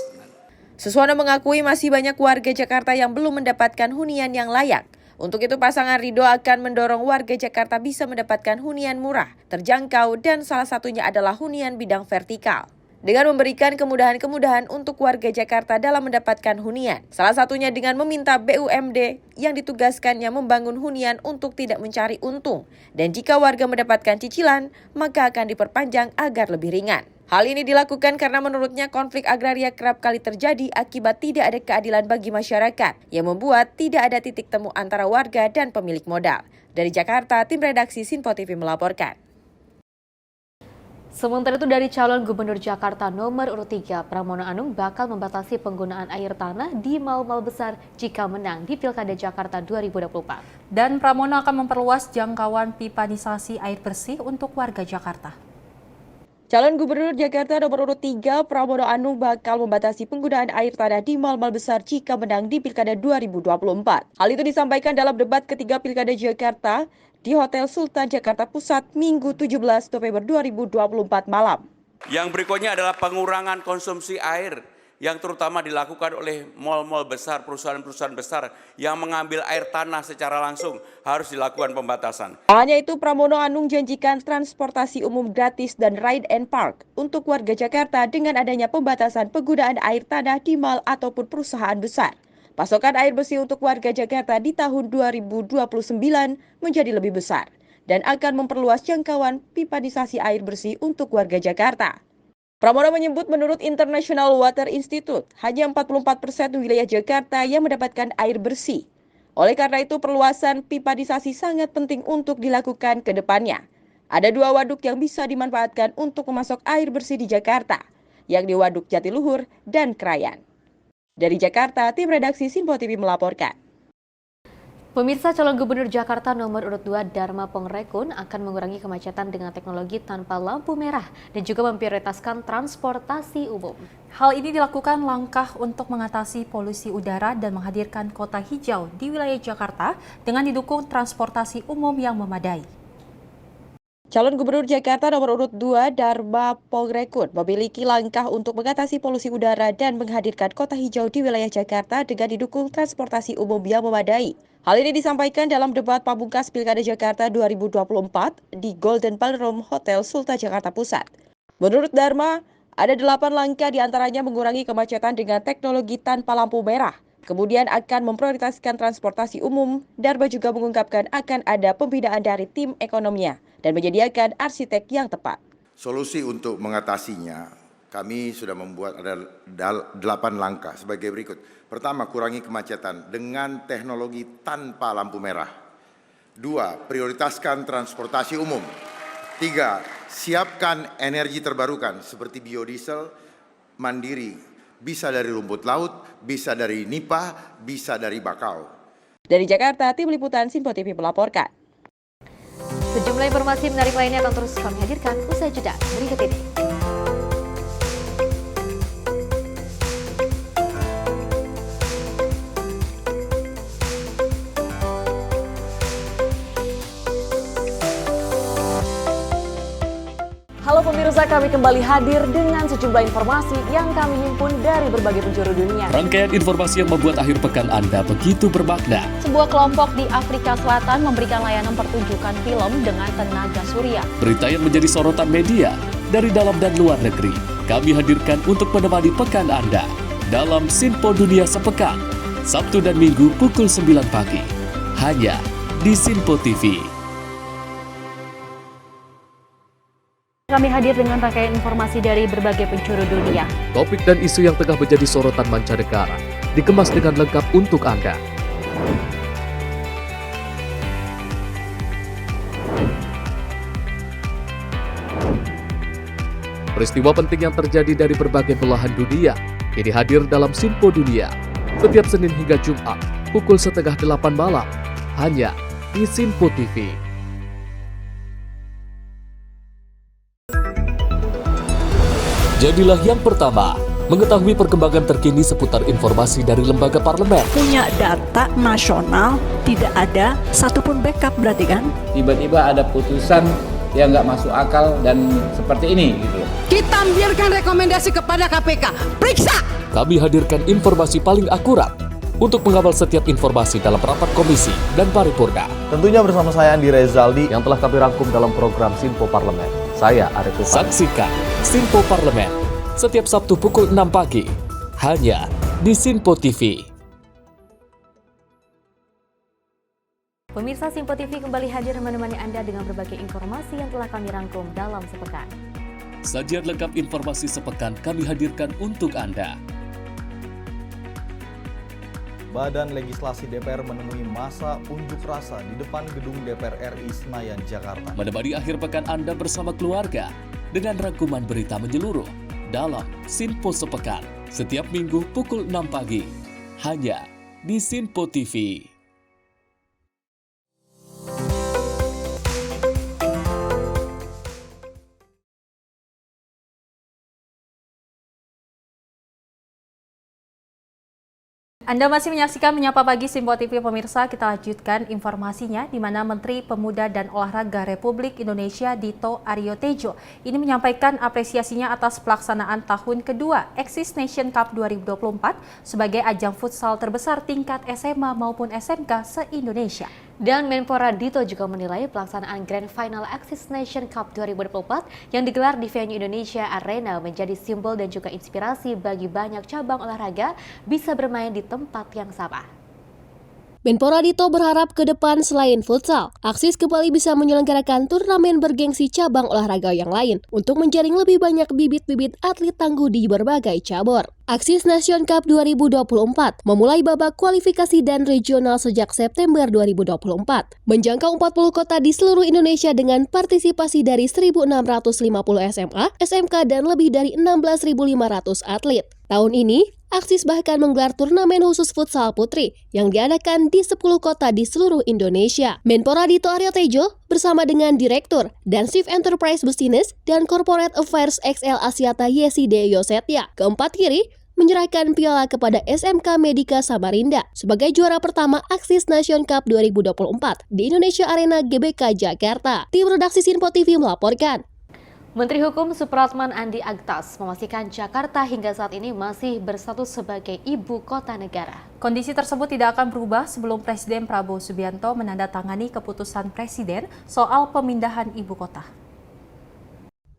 Suswono mengakui masih banyak warga Jakarta yang belum mendapatkan hunian yang layak. Untuk itu pasangan Ridho akan mendorong warga Jakarta bisa mendapatkan hunian murah, terjangkau dan salah satunya adalah hunian bidang vertikal. Dengan memberikan kemudahan-kemudahan untuk warga Jakarta dalam mendapatkan hunian. Salah satunya dengan meminta BUMD yang ditugaskannya membangun hunian untuk tidak mencari untung. Dan jika warga mendapatkan cicilan, maka akan diperpanjang agar lebih ringan. Hal ini dilakukan karena menurutnya konflik agraria kerap kali terjadi akibat tidak ada keadilan bagi masyarakat, yang membuat tidak ada titik temu antara warga dan pemilik modal. Dari Jakarta, tim redaksi Sinpo TV melaporkan. Sementara itu dari calon Gubernur Jakarta nomor urut 3, Pramono Anung bakal membatasi penggunaan air tanah di mal-mal besar jika menang di Pilkada Jakarta 2024. Dan Pramono akan memperluas jangkauan pipanisasi air bersih untuk warga Jakarta. Calon Gubernur Jakarta nomor urut 3, Pramono Anung bakal membatasi penggunaan air tanah di mal-mal besar jika menang di Pilkada 2024. Hal itu disampaikan dalam debat ketiga Pilkada Jakarta di Hotel Sultan Jakarta Pusat Minggu 17 November 2024 malam. Yang berikutnya adalah pengurangan konsumsi air yang terutama dilakukan oleh mal-mal besar, perusahaan-perusahaan besar yang mengambil air tanah secara langsung harus dilakukan pembatasan. Hanya itu, Pramono Anung janjikan transportasi umum gratis dan ride and park untuk warga Jakarta dengan adanya pembatasan penggunaan air tanah di mal ataupun perusahaan besar. Pasokan air bersih untuk warga Jakarta di tahun 2029 menjadi lebih besar dan akan memperluas jangkauan pipanisasi air bersih untuk warga Jakarta. Pramono menyebut menurut International Water Institute, hanya 44% wilayah Jakarta yang mendapatkan air bersih. Oleh karena itu, perluasan pipanisasi sangat penting untuk dilakukan ke depannya. Ada 2 waduk yang bisa dimanfaatkan untuk memasok air bersih di Jakarta, yakni Waduk Jatiluhur dan Krayan. Dari Jakarta, tim redaksi Sinpo TV melaporkan. Pemirsa, calon Gubernur Jakarta nomor urut 2 Dharma Pongrekun akan mengurangi kemacetan dengan teknologi tanpa lampu merah dan juga memprioritaskan transportasi umum. Hal ini dilakukan langkah untuk mengatasi polusi udara dan menghadirkan kota hijau di wilayah Jakarta dengan didukung transportasi umum yang memadai. Calon Gubernur Jakarta nomor urut 2 Dharma Pongrekun memiliki langkah untuk mengatasi polusi udara dan menghadirkan kota hijau di wilayah Jakarta dengan didukung transportasi umum yang memadai. Hal ini disampaikan dalam debat pamungkas Pilkada Jakarta 2024 di Golden Ballroom Hotel Sultan Jakarta Pusat. Menurut Dharma, ada 8 langkah diantaranya mengurangi kemacetan dengan teknologi tanpa lampu merah. Kemudian akan memprioritaskan transportasi umum. Dharma juga mengungkapkan akan ada pembinaan dari tim ekonominya dan menyediakan arsitek yang tepat. Solusi untuk mengatasinya, kami sudah membuat ada 8 langkah sebagai berikut. Pertama, kurangi kemacetan dengan teknologi tanpa lampu merah. 2, prioritaskan transportasi umum. 3, siapkan energi terbarukan seperti biodiesel mandiri. Bisa dari rumput laut, bisa dari nipah, bisa dari bakau. Dari Jakarta, tim liputan Sinpo TV melaporkan. Sejumlah Sejumlah informasi menarik lainnya akan terus kami hadirkan usai jeda berikut ini. Halo pemirsa, kami kembali hadir dengan sejumlah informasi yang kami himpun dari berbagai penjuru dunia. Rangkaian informasi yang membuat akhir pekan Anda begitu bermakna. Sebuah kelompok di Afrika Selatan memberikan layanan pertunjukan film dengan tenaga surya. Berita yang menjadi sorotan media dari dalam dan luar negeri. Kami hadirkan untuk menemani pekan Anda dalam Sinpo Dunia Sepekan, Sabtu dan Minggu pukul 9 pagi. Hanya di Sinpo TV. Kami hadir dengan rangkaian informasi dari berbagai penjuru dunia. Topik dan isu yang tengah menjadi sorotan mancanegara dikemas dengan lengkap untuk Anda. Peristiwa penting yang terjadi dari berbagai belahan dunia ini hadir dalam Sinpo Dunia setiap Senin hingga Jumat pukul 7:30 malam hanya di Sinpo TV. Jadilah yang pertama mengetahui perkembangan terkini seputar informasi dari lembaga parlemen. Punya data nasional, tidak ada satupun backup berarti kan? Tiba-tiba ada putusan yang nggak masuk akal dan seperti ini gitu. Kita biarkan rekomendasi kepada KPK, periksa! Kami hadirkan informasi paling akurat untuk mengawal setiap informasi dalam rapat komisi dan paripurna. Tentunya bersama saya Andi Rezaldi yang telah kami rangkum dalam program Sinpo Parlemen. Saya Arif Tufan. Saksikan Sinpo Parlemen setiap Sabtu pukul 6 pagi hanya di Sinpo TV. Pemirsa, Sinpo TV kembali hadir menemani Anda dengan berbagai informasi yang telah kami rangkum dalam sepekan. Sajian lengkap informasi sepekan kami hadirkan untuk Anda. Badan Legislasi DPR menemui masa unjuk rasa di depan gedung DPR RI Senayan, Jakarta. Menemani akhir pekan Anda bersama keluarga dengan rangkuman berita menyeluruh dalam Sinpo Sepekan setiap Minggu pukul 6 pagi hanya di Sinpo TV. Anda masih menyaksikan Menyapa Pagi Sinpo TV pemirsa. Kita lanjutkan informasinya di mana Menteri Pemuda dan Olahraga Republik Indonesia Dito Aryo Tejo ini menyampaikan apresiasinya atas pelaksanaan tahun kedua Axis Nation Cup 2024 sebagai ajang futsal terbesar tingkat SMA maupun SMK se-Indonesia. Dan Menpora Dito juga menilai pelaksanaan Grand Final Axis Nation Cup 2024 yang digelar di venue Indonesia Arena menjadi simbol dan juga inspirasi bagi banyak cabang olahraga bisa bermain di tempat yang sama. Menpora Dito berharap ke depan selain futsal, Axis kembali bisa menyelenggarakan turnamen bergengsi cabang olahraga yang lain untuk menjaring lebih banyak bibit-bibit atlet tangguh di berbagai cabur. Axis Nation Cup 2024 memulai babak kualifikasi dan regional sejak September 2024, menjangkau 40 kota di seluruh Indonesia dengan partisipasi dari 1.650 SMA, SMK, dan lebih dari 16.500 atlet. Tahun ini, Axis bahkan menggelar turnamen khusus futsal putri yang diadakan di 10 kota di seluruh Indonesia. Menpora Dito Aryo Tejo bersama dengan Direktur dan Chief Enterprise Business dan Corporate Affairs XL Asiata Yesi Deyo Setya keempat kiri menyerahkan piala kepada SMK Medika Samarinda sebagai juara pertama Axis Nation Cup 2024 di Indonesia Arena GBK Jakarta. Tim redaksi Sinpo TV melaporkan. Menteri Hukum Supratman Andi Agtas memastikan Jakarta hingga saat ini masih berstatus sebagai ibu kota negara. Kondisi tersebut tidak akan berubah sebelum Presiden Prabowo Subianto menandatangani keputusan Presiden soal pemindahan ibu kota.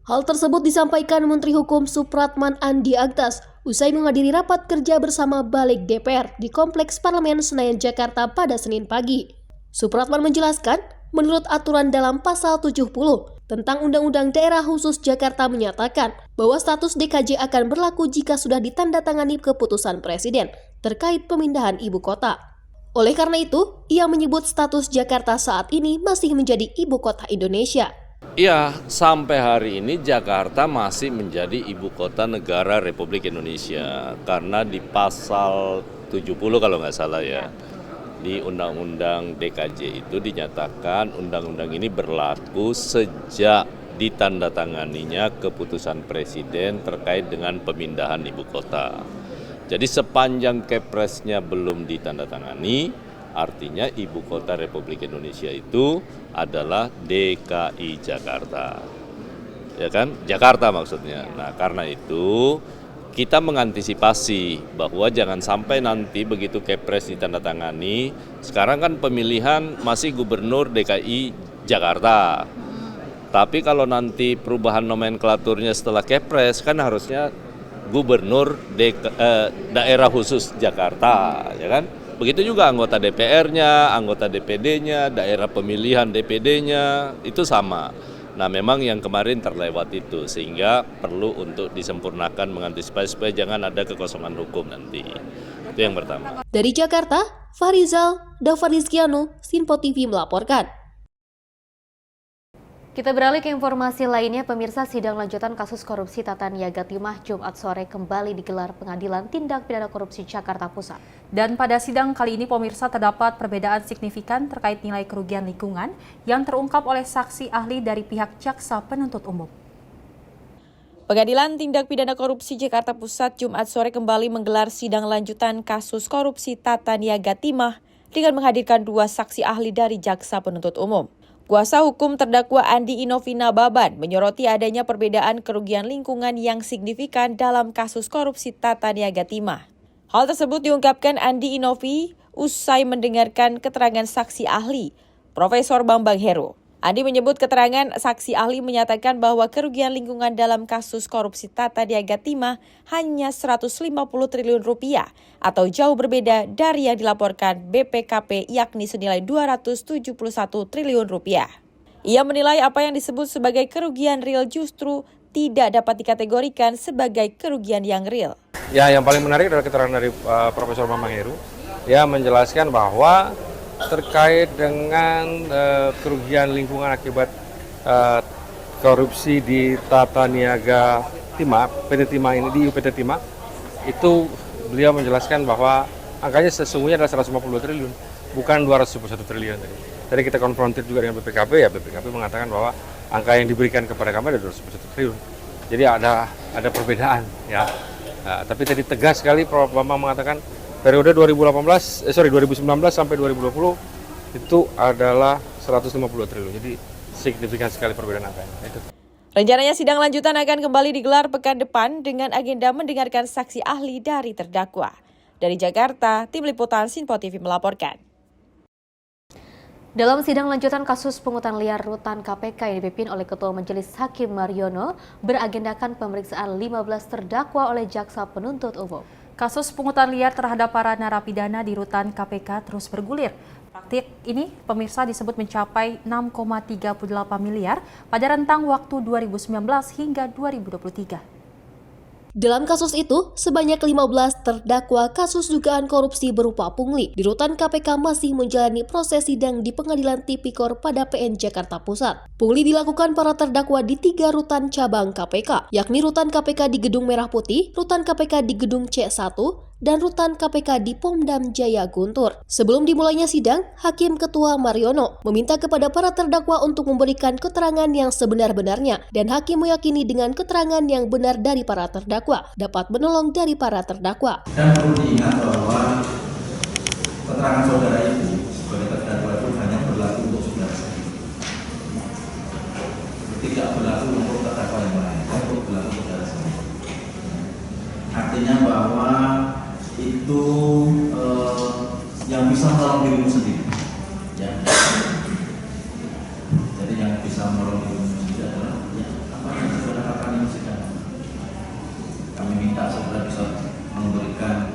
Hal tersebut disampaikan Menteri Hukum Supratman Andi Agtas usai menghadiri rapat kerja bersama Balik DPR di Kompleks Parlemen Senayan, Jakarta pada Senin pagi. Supratman menjelaskan, menurut aturan dalam pasal 70 tentang Undang-Undang Daerah Khusus Jakarta menyatakan bahwa status DKJ akan berlaku jika sudah ditandatangani keputusan Presiden terkait pemindahan ibu kota. Oleh karena itu, ia menyebut status Jakarta saat ini masih menjadi ibu kota Indonesia. Iya, sampai hari ini Jakarta masih menjadi ibu kota negara Republik Indonesia karena di pasal 70 kalau nggak salah ya. di Undang-Undang DKJ itu dinyatakan undang-undang ini berlaku sejak ditandatanganinya keputusan Presiden terkait dengan pemindahan ibu kota. Jadi sepanjang Kepresnya belum ditandatangani, artinya ibu kota Republik Indonesia itu adalah DKI Jakarta. Ya kan? Jakarta maksudnya. Nah, karena itu kita mengantisipasi bahwa jangan sampai nanti begitu Kepres ditandatangani, sekarang kan pemilihan masih Gubernur DKI Jakarta. Tapi kalau nanti perubahan nomenklaturnya setelah Kepres kan harusnya Gubernur daerah khusus Jakarta, ya kan? Begitu juga anggota DPR-nya, anggota DPD-nya, daerah pemilihan DPD-nya itu sama. Nah, memang yang kemarin terlewat itu, sehingga perlu untuk disempurnakan mengantisipasi supaya jangan ada kekosongan hukum nanti. Itu yang pertama. Dari Jakarta, Farizal, Dava Rizkiano, Sinpo TV melaporkan. Kita beralih ke informasi lainnya, pemirsa. Sidang lanjutan kasus korupsi Tata Niaga Timah Jumat sore kembali digelar Pengadilan Tindak Pidana Korupsi Jakarta Pusat. Dan pada sidang kali ini pemirsa terdapat perbedaan signifikan terkait nilai kerugian lingkungan yang terungkap oleh saksi ahli dari pihak Jaksa Penuntut Umum. Pengadilan Tindak Pidana Korupsi Jakarta Pusat Jumat sore kembali menggelar sidang lanjutan kasus korupsi Tata Niaga Timah dengan menghadirkan 2 saksi ahli dari Jaksa Penuntut Umum. Kuasa hukum terdakwa Andi Inovina Baban menyoroti adanya perbedaan kerugian lingkungan yang signifikan dalam kasus korupsi Tata Niaga Timah. Hal tersebut diungkapkan Andi Inovi usai mendengarkan keterangan saksi ahli, Profesor Bambang Heru. Andi menyebut keterangan saksi ahli menyatakan bahwa kerugian lingkungan dalam kasus korupsi Tata Niaga Timah hanya 150 triliun rupiah atau jauh berbeda dari yang dilaporkan BPKP yakni senilai 271 triliun rupiah. Ia menilai apa yang disebut sebagai kerugian real justru tidak dapat dikategorikan sebagai kerugian yang real. Ya, yang paling menarik adalah keterangan dari Profesor Bambang Heru. Dia menjelaskan bahwa terkait dengan kerugian lingkungan akibat korupsi di Tata Niaga Timah, PT Timah ini, di UPT Timah, itu beliau menjelaskan bahwa angkanya sesungguhnya adalah 150 triliun, bukan 271 triliun. Tadi kita konfrontir juga dengan BPKP, ya BPKP mengatakan bahwa angka yang diberikan kepada kami adalah 271 triliun. Jadi ada perbedaan, ya. Nah, tapi tadi tegas sekali Prof. Bambang mengatakan periode 2019 sampai 2020 itu adalah 150 triliun. Jadi signifikan sekali perbedaan angkanya. Itu. Rencananya sidang lanjutan akan kembali digelar pekan depan dengan agenda mendengarkan saksi ahli dari terdakwa. Dari Jakarta, Tim Liputan Sinpo TV melaporkan. Dalam sidang lanjutan kasus pungutan liar rutan KPK yang dipimpin oleh Ketua Majelis Hakim Mariono, beragendakan pemeriksaan 15 terdakwa oleh Jaksa Penuntut Umum. Kasus pungutan liar terhadap para narapidana di rutan KPK terus bergulir. Praktik ini pemirsa disebut mencapai 6,38 miliar pada rentang waktu 2019 hingga 2023. Dalam kasus itu, sebanyak 15 terdakwa kasus dugaan korupsi berupa pungli di rutan KPK masih menjalani proses sidang di Pengadilan Tipikor pada PN Jakarta Pusat. Pungli dilakukan para terdakwa di 3 rutan cabang KPK, yakni rutan KPK di Gedung Merah Putih, rutan KPK di Gedung C1, dan rutan KPK di Pomdam Jaya Guntur. Sebelum dimulainya sidang, Hakim Ketua Mariono meminta kepada para terdakwa untuk memberikan keterangan yang sebenar-benarnya, dan Hakim meyakini dengan keterangan yang benar dari para terdakwa dapat menolong dari para terdakwa. Dan perlu diingat bahwa keterangan saudara itu sebagai terdakwa itu hanya berlaku untuk saudara sendiri, tidak berlaku untuk terdakwa yang lain, untuk berlaku untuk saudara sendiri. Artinya bahwa itu yang bisa menolong dirimu sendiri, ya. Jadi yang bisa menolong dirimu sendiri adalah ya, apa yang saudara katakan ini sedang. Kami minta saudara bisa memberikan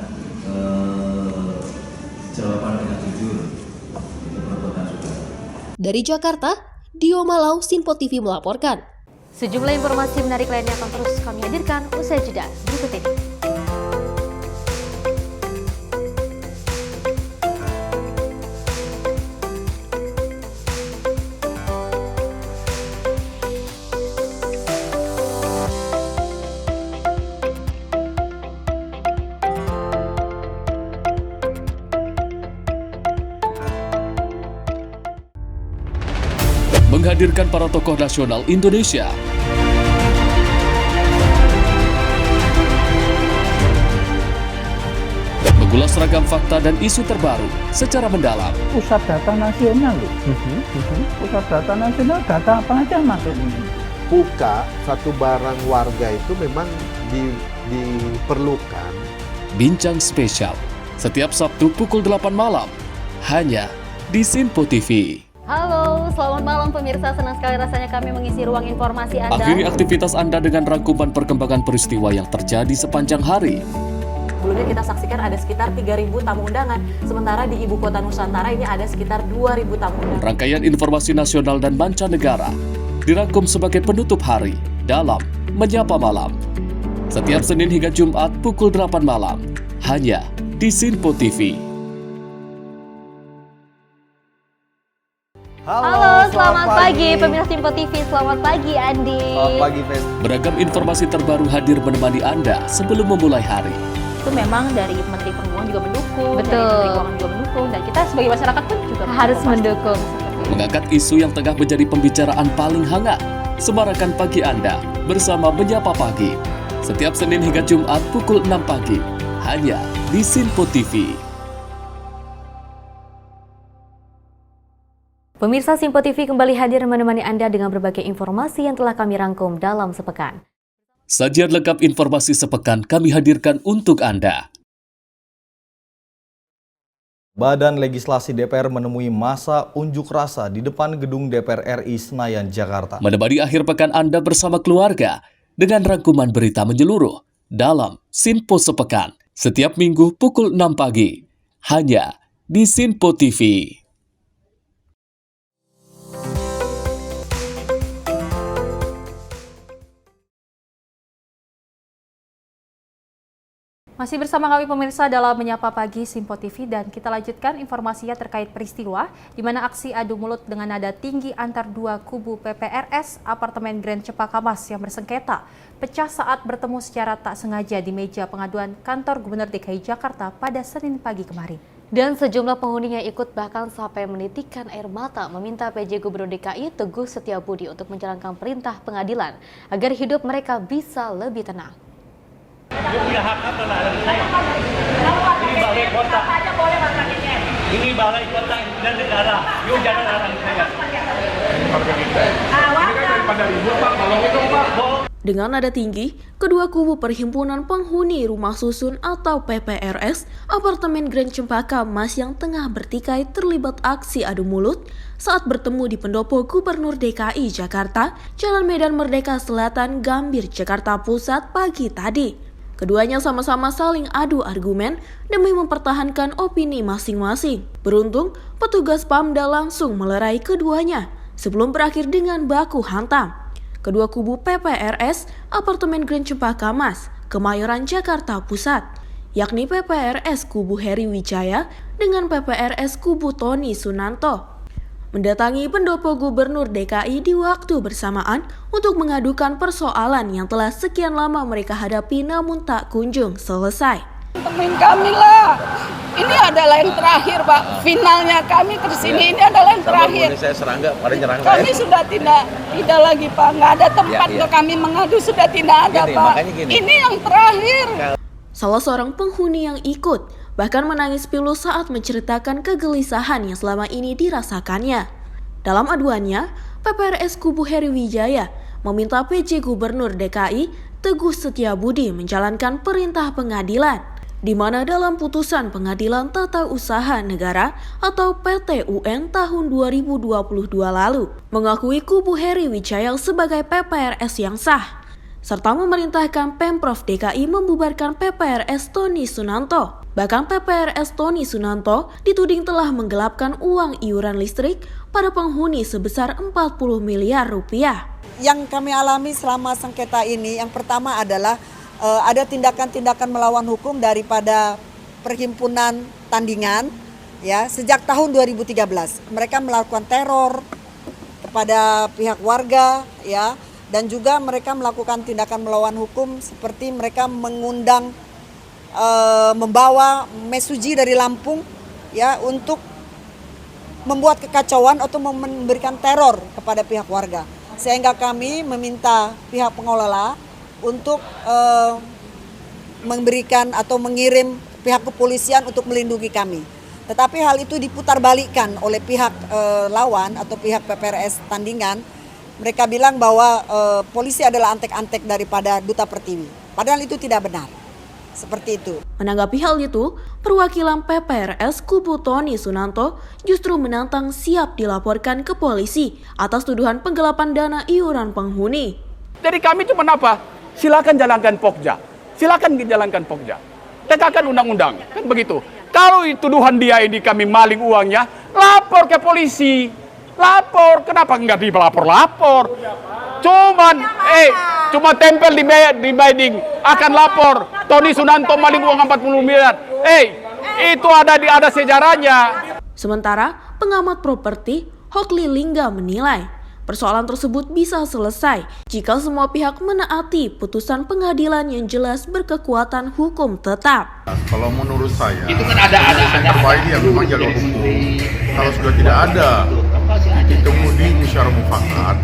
jawaban dengan jujur untuk perbuatan saudara. Dari Jakarta, Dio Malau, Sinpo TV melaporkan. Sejumlah informasi menarik lainnya akan terus kami hadirkan usai jeda berikut ini. menghadirkan para tokoh nasional Indonesia. Mengulas ragam fakta dan isu terbaru secara mendalam. Pusat data nasional loh. Pusat data nasional, data apa aja masuk ini? Buka satu barang warga itu memang diperlukan. Bincang spesial setiap Sabtu pukul 8 malam hanya di Sinpo TV. Halo, selamat malam pemirsa. Senang sekali rasanya kami mengisi ruang informasi Anda. Akhiri aktivitas Anda dengan rangkuman perkembangan peristiwa yang terjadi sepanjang hari. Sebelumnya kita saksikan ada sekitar 3.000 tamu undangan, sementara di Ibu Kota Nusantara ini ada sekitar 2.000 tamu undangan. Rangkaian informasi nasional dan mancanegara dirangkum sebagai penutup hari dalam Menyapa Malam. Setiap Senin hingga Jumat pukul 8 malam, hanya di Sinpo TV. Halo, selamat pagi pemirsa Sinpo TV. Selamat pagi Andi. Selamat pagi, Ves. Beragam informasi terbaru hadir menemani Anda sebelum memulai hari. Itu memang dari Menteri Perhubungan juga mendukung, Betul. dari Menteri Keuangan juga mendukung, dan kita sebagai masyarakat pun juga Harus mendukung. Mengangkat isu yang tengah menjadi pembicaraan paling hangat. Semarakan pagi Anda bersama Menyapa Pagi. Setiap Senin hingga Jumat pukul 6 pagi. Hanya di Sinpo TV. Pemirsa Sinpo TV kembali hadir menemani Anda dengan berbagai informasi yang telah kami rangkum dalam sepekan. Sajian lengkap informasi sepekan kami hadirkan untuk Anda. Badan Legislasi DPR menemui masa unjuk rasa di depan gedung DPR RI Senayan, Jakarta. Menemani akhir pekan Anda bersama keluarga dengan rangkuman berita menyeluruh dalam Sinpo Sepekan. Setiap minggu pukul 6 pagi. Hanya di Sinpo TV. Masih bersama kami pemirsa dalam Menyapa Pagi Sinpo TV, dan kita lanjutkan informasinya terkait peristiwa di mana aksi adu mulut dengan nada tinggi antar dua kubu PPRS apartemen Grand Cempaka Mas yang bersengketa pecah saat bertemu secara tak sengaja di meja pengaduan kantor Gubernur DKI Jakarta pada Senin pagi kemarin. Dan sejumlah penghuni yang ikut bahkan sampai menitikkan air mata meminta PJ Gubernur DKI Teguh Setiabudi untuk menjalankan perintah pengadilan agar hidup mereka bisa lebih tenang. Dia punya hak apa lah dari saya? Ini balai kota. Ini balai kota dan negara. Yuk jangan larang saya. Ini kan daripada ribut Pak, tolong itu Pak. Dengan nada tinggi, kedua kubu Perhimpunan Penghuni Rumah Susun atau PPRS apartemen Grand Cempaka Mas yang tengah bertikai terlibat aksi adu mulut saat bertemu di pendopo Gubernur DKI Jakarta, Jalan Medan Merdeka Selatan, Gambir, Jakarta Pusat pagi tadi. Keduanya sama-sama saling adu argumen demi mempertahankan opini masing-masing. Beruntung, petugas Pamda langsung melerai keduanya sebelum berakhir dengan baku hantam. Kedua kubu PPRS apartemen Grand Cempaka Mas, Kemayoran, Jakarta Pusat, yakni PPRS kubu Heri Wijaya dengan PPRS kubu Tony Sunanto, mendatangi pendopo Gubernur DKI di waktu bersamaan untuk mengadukan persoalan yang telah sekian lama mereka hadapi namun tak kunjung selesai. Temuin kami lah, ini adalah yang terakhir Pak, finalnya kami kesini ini adalah yang terakhir. Saya serangga, pada nyerang kami saya. Sudah tidak lagi Pak, nggak ada tempat untuk kami mengadu, sudah tidak ada Pak. Ini yang terakhir. Salah seorang penghuni yang ikut bahkan menangis pilu saat menceritakan kegelisahan yang selama ini dirasakannya. Dalam aduannya, PPRS kubu Heri Wijaya meminta PJ Gubernur DKI Teguh Setiabudi menjalankan perintah pengadilan, di mana dalam putusan Pengadilan Tata Usaha Negara atau PT-UN tahun 2022 lalu mengakui kubu Heri Wijaya sebagai PPRS yang sah, serta memerintahkan Pemprov DKI membubarkan PPRS Tony Sunanto. Bahkan PPRS Tony Sunanto dituding telah menggelapkan uang iuran listrik pada penghuni sebesar 40 miliar rupiah. Yang kami alami selama sengketa ini, yang pertama adalah ada tindakan-tindakan melawan hukum daripada perhimpunan tandingan ya sejak tahun 2013. Mereka melakukan teror kepada pihak warga ya, dan juga mereka melakukan tindakan melawan hukum seperti mereka mengundang membawa mesuji dari Lampung ya untuk membuat kekacauan atau memberikan teror kepada pihak warga. Sehingga kami meminta pihak pengelola untuk memberikan atau mengirim pihak kepolisian untuk melindungi kami. Tetapi hal itu diputarbalikkan oleh pihak lawan atau pihak PPRS Tandingan. Mereka bilang bahwa polisi adalah antek-antek daripada Duta Pertiwi. Padahal itu tidak benar. Seperti itu. Menanggapi hal itu, perwakilan PPRS kubu Tony Sunanto justru menantang siap dilaporkan ke polisi atas tuduhan penggelapan dana iuran penghuni. Jadi kami cuma apa? Silakan jalankan Pokja. Silakan jalankan Pokja. Tegakkan undang-undang. Kan begitu. Kalau tuduhan dia ini kami maling uangnya, lapor ke polisi. Lapor. Kenapa nggak dilapor-lapor? Cuma tempel di binding akan lapor. Tony Sunanto maling uang 40 miliar. Itu ada sejarahnya. Sementara pengamat properti Hokli Lingga menilai persoalan tersebut bisa selesai jika semua pihak menaati putusan pengadilan yang jelas berkekuatan hukum tetap. Kalau menurut saya, itu kan ada terbaik yang memang jalur hukum. Kalau sudah tidak ada, ditemu di musyawarah mufakat.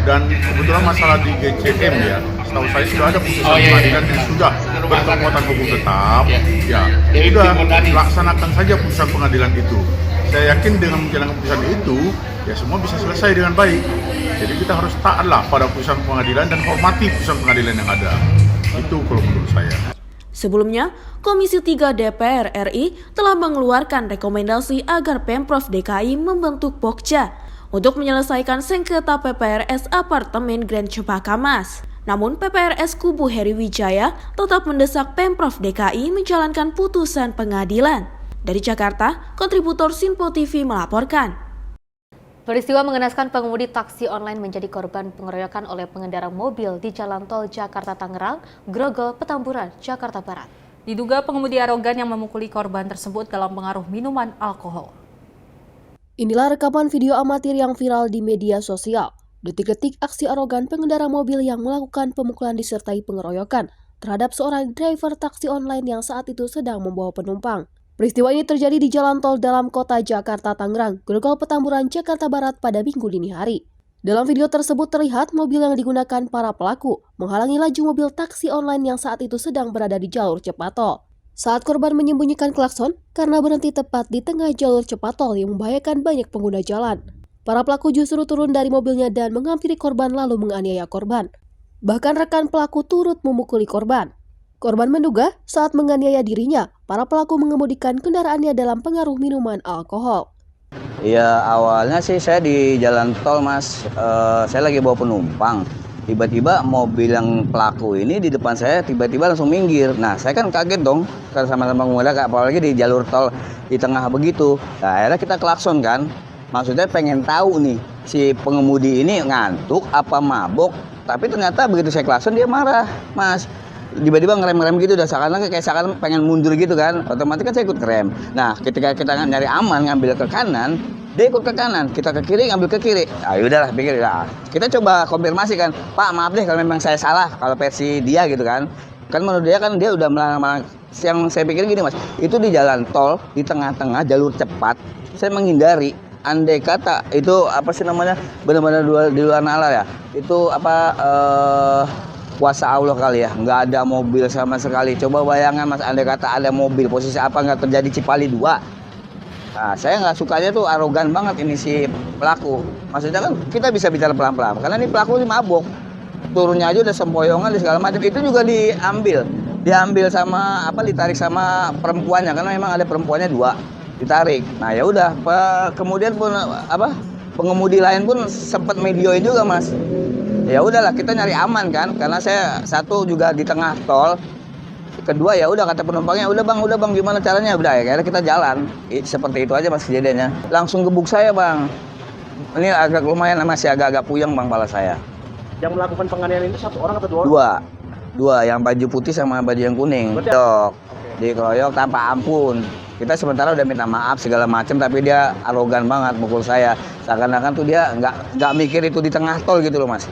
Dan kebetulan masalah di GCM ya, setahu saya sudah ada putusan pengadilan yang sudah berkekuatan hukum tetap. Ya, sudah laksanakan saja putusan pengadilan itu. Saya yakin dengan menjalankan putusan itu, ya semua bisa selesai dengan baik. Jadi kita harus taatlah pada putusan pengadilan dan hormati putusan pengadilan yang ada. Itu kalau menurut saya. Sebelumnya, Komisi 3 DPR RI telah mengeluarkan rekomendasi agar Pemprov DKI membentuk Pokja untuk menyelesaikan sengketa PPRS apartemen Grand Cempaka Mas. Namun PPRS kubu Heri Wijaya tetap mendesak Pemprov DKI menjalankan putusan pengadilan. Dari Jakarta, kontributor Sinpo TV melaporkan. Peristiwa mengenaskan pengemudi taksi online menjadi korban pengeroyokan oleh pengendara mobil di Jalan Tol Jakarta-Tangerang, Grogol, Petamburan, Jakarta Barat. Diduga pengemudi arogan yang memukuli korban tersebut dalam pengaruh minuman alkohol. Inilah rekaman video amatir yang viral di media sosial. Detik-detik aksi arogan pengendara mobil yang melakukan pemukulan disertai pengeroyokan terhadap seorang driver taksi online yang saat itu sedang membawa penumpang. Peristiwa ini terjadi di Jalan Tol dalam kota Jakarta Tangerang, Grogol Petamburan, Jakarta Barat pada Minggu dini hari. Dalam video tersebut terlihat mobil yang digunakan para pelaku menghalangi laju mobil taksi online yang saat itu sedang berada di jalur cepat tol. Saat korban menyembunyikan klakson karena berhenti tepat di tengah jalur cepat tol yang membahayakan banyak pengguna jalan. Para pelaku justru turun dari mobilnya dan menghampiri korban lalu menganiaya korban. Bahkan rekan pelaku turut memukuli korban. Korban menduga saat menganiaya dirinya, para pelaku mengemudikan kendaraannya dalam pengaruh minuman alkohol. Ya awalnya sih saya di jalan tol mas, saya lagi bawa penumpang. Tiba-tiba mobil yang pelaku ini di depan saya tiba-tiba langsung minggir. Nah saya kan kaget dong, karena sama-sama pengguna apalagi di jalur tol di tengah begitu. Nah, akhirnya kita klakson kan, maksudnya pengen tahu nih si pengemudi ini ngantuk apa mabok. Tapi ternyata begitu saya klakson dia marah mas. Tiba-tiba ngerem-ngerem gitu, udah seakan pengen mundur gitu kan, otomatis kan saya ikut ngerem. Nah ketika kita nyari aman ngambil ke kanan, dia ikut ke kanan, kita ke kiri ngambil ke kiri. Ah udahlah pikir, nah, kita coba konfirmasi kan, Pak maaf deh kalau memang saya salah, kalau versi dia gitu kan. Kan menurut dia kan dia udah melarang, yang saya pikir gini mas, itu di jalan tol di tengah-tengah jalur cepat, saya menghindari. Andai kata itu apa sih namanya, benar-benar di luar nalar ya, itu apa kuasa Allah kali ya, nggak ada mobil sama sekali. Coba bayangkan mas, andai kata ada mobil, posisi apa nggak terjadi Cipali 2. Nah, saya nggak sukanya tuh arogan banget ini si pelaku. Maksudnya kan kita bisa bicara pelan-pelan, karena ini pelaku ini mabok. Turunnya aja udah sempoyongan dan segala macam. Itu juga diambil sama apa, ditarik sama perempuannya, karena memang ada perempuannya 2, ditarik. Nah ya udah, kemudian pun apa, pengemudi lain pun sempat videoin juga mas. Ya udahlah kita nyari aman kan, karena saya satu juga di tengah tol, kedua ya udah kata penumpangnya udah bang gimana caranya, udah ya akhirnya kita jalan. Seperti itu aja mas kejadiannya, langsung gebuk saya bang. Ini agak lumayan, masih agak puyeng bang kepala saya. Yang melakukan penganiayaan itu satu orang atau dua, yang baju putih sama baju yang kuning. Dikeroyok tanpa ampun. Kita sementara udah minta maaf segala macam, tapi dia arogan banget mukul saya. Seakan-akan tuh dia nggak mikir itu di tengah tol gitu loh mas.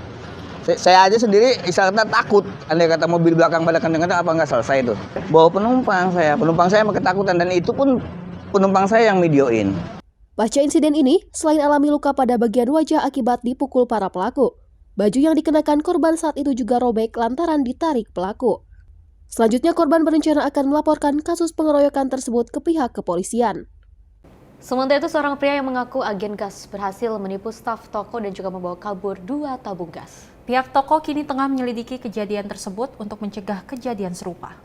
Saya aja sendiri istilah takut, andai kata mobil belakang pada kenceng-kenceng apa nggak selesai itu. Bawa penumpang saya emang ketakutan, dan itu pun penumpang saya yang videoin. Pasca insiden ini, selain alami luka pada bagian wajah akibat dipukul para pelaku, baju yang dikenakan korban saat itu juga robek lantaran ditarik pelaku. Selanjutnya korban berencana akan melaporkan kasus pengeroyokan tersebut ke pihak kepolisian. Sementara itu, seorang pria yang mengaku agen gas berhasil menipu staf toko dan juga membawa kabur 2 tabung gas. Pihak toko kini tengah menyelidiki kejadian tersebut untuk mencegah kejadian serupa.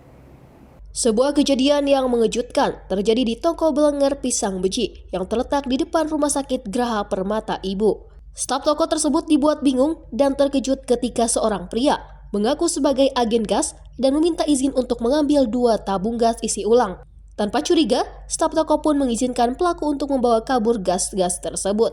Sebuah kejadian yang mengejutkan terjadi di toko Blenger Pisang Beji yang terletak di depan Rumah Sakit Graha Permata Ibu. Staf toko tersebut dibuat bingung dan terkejut ketika seorang pria mengaku sebagai agen gas dan meminta izin untuk mengambil 2 tabung gas isi ulang. Tanpa curiga, staf toko pun mengizinkan pelaku untuk membawa kabur gas-gas tersebut.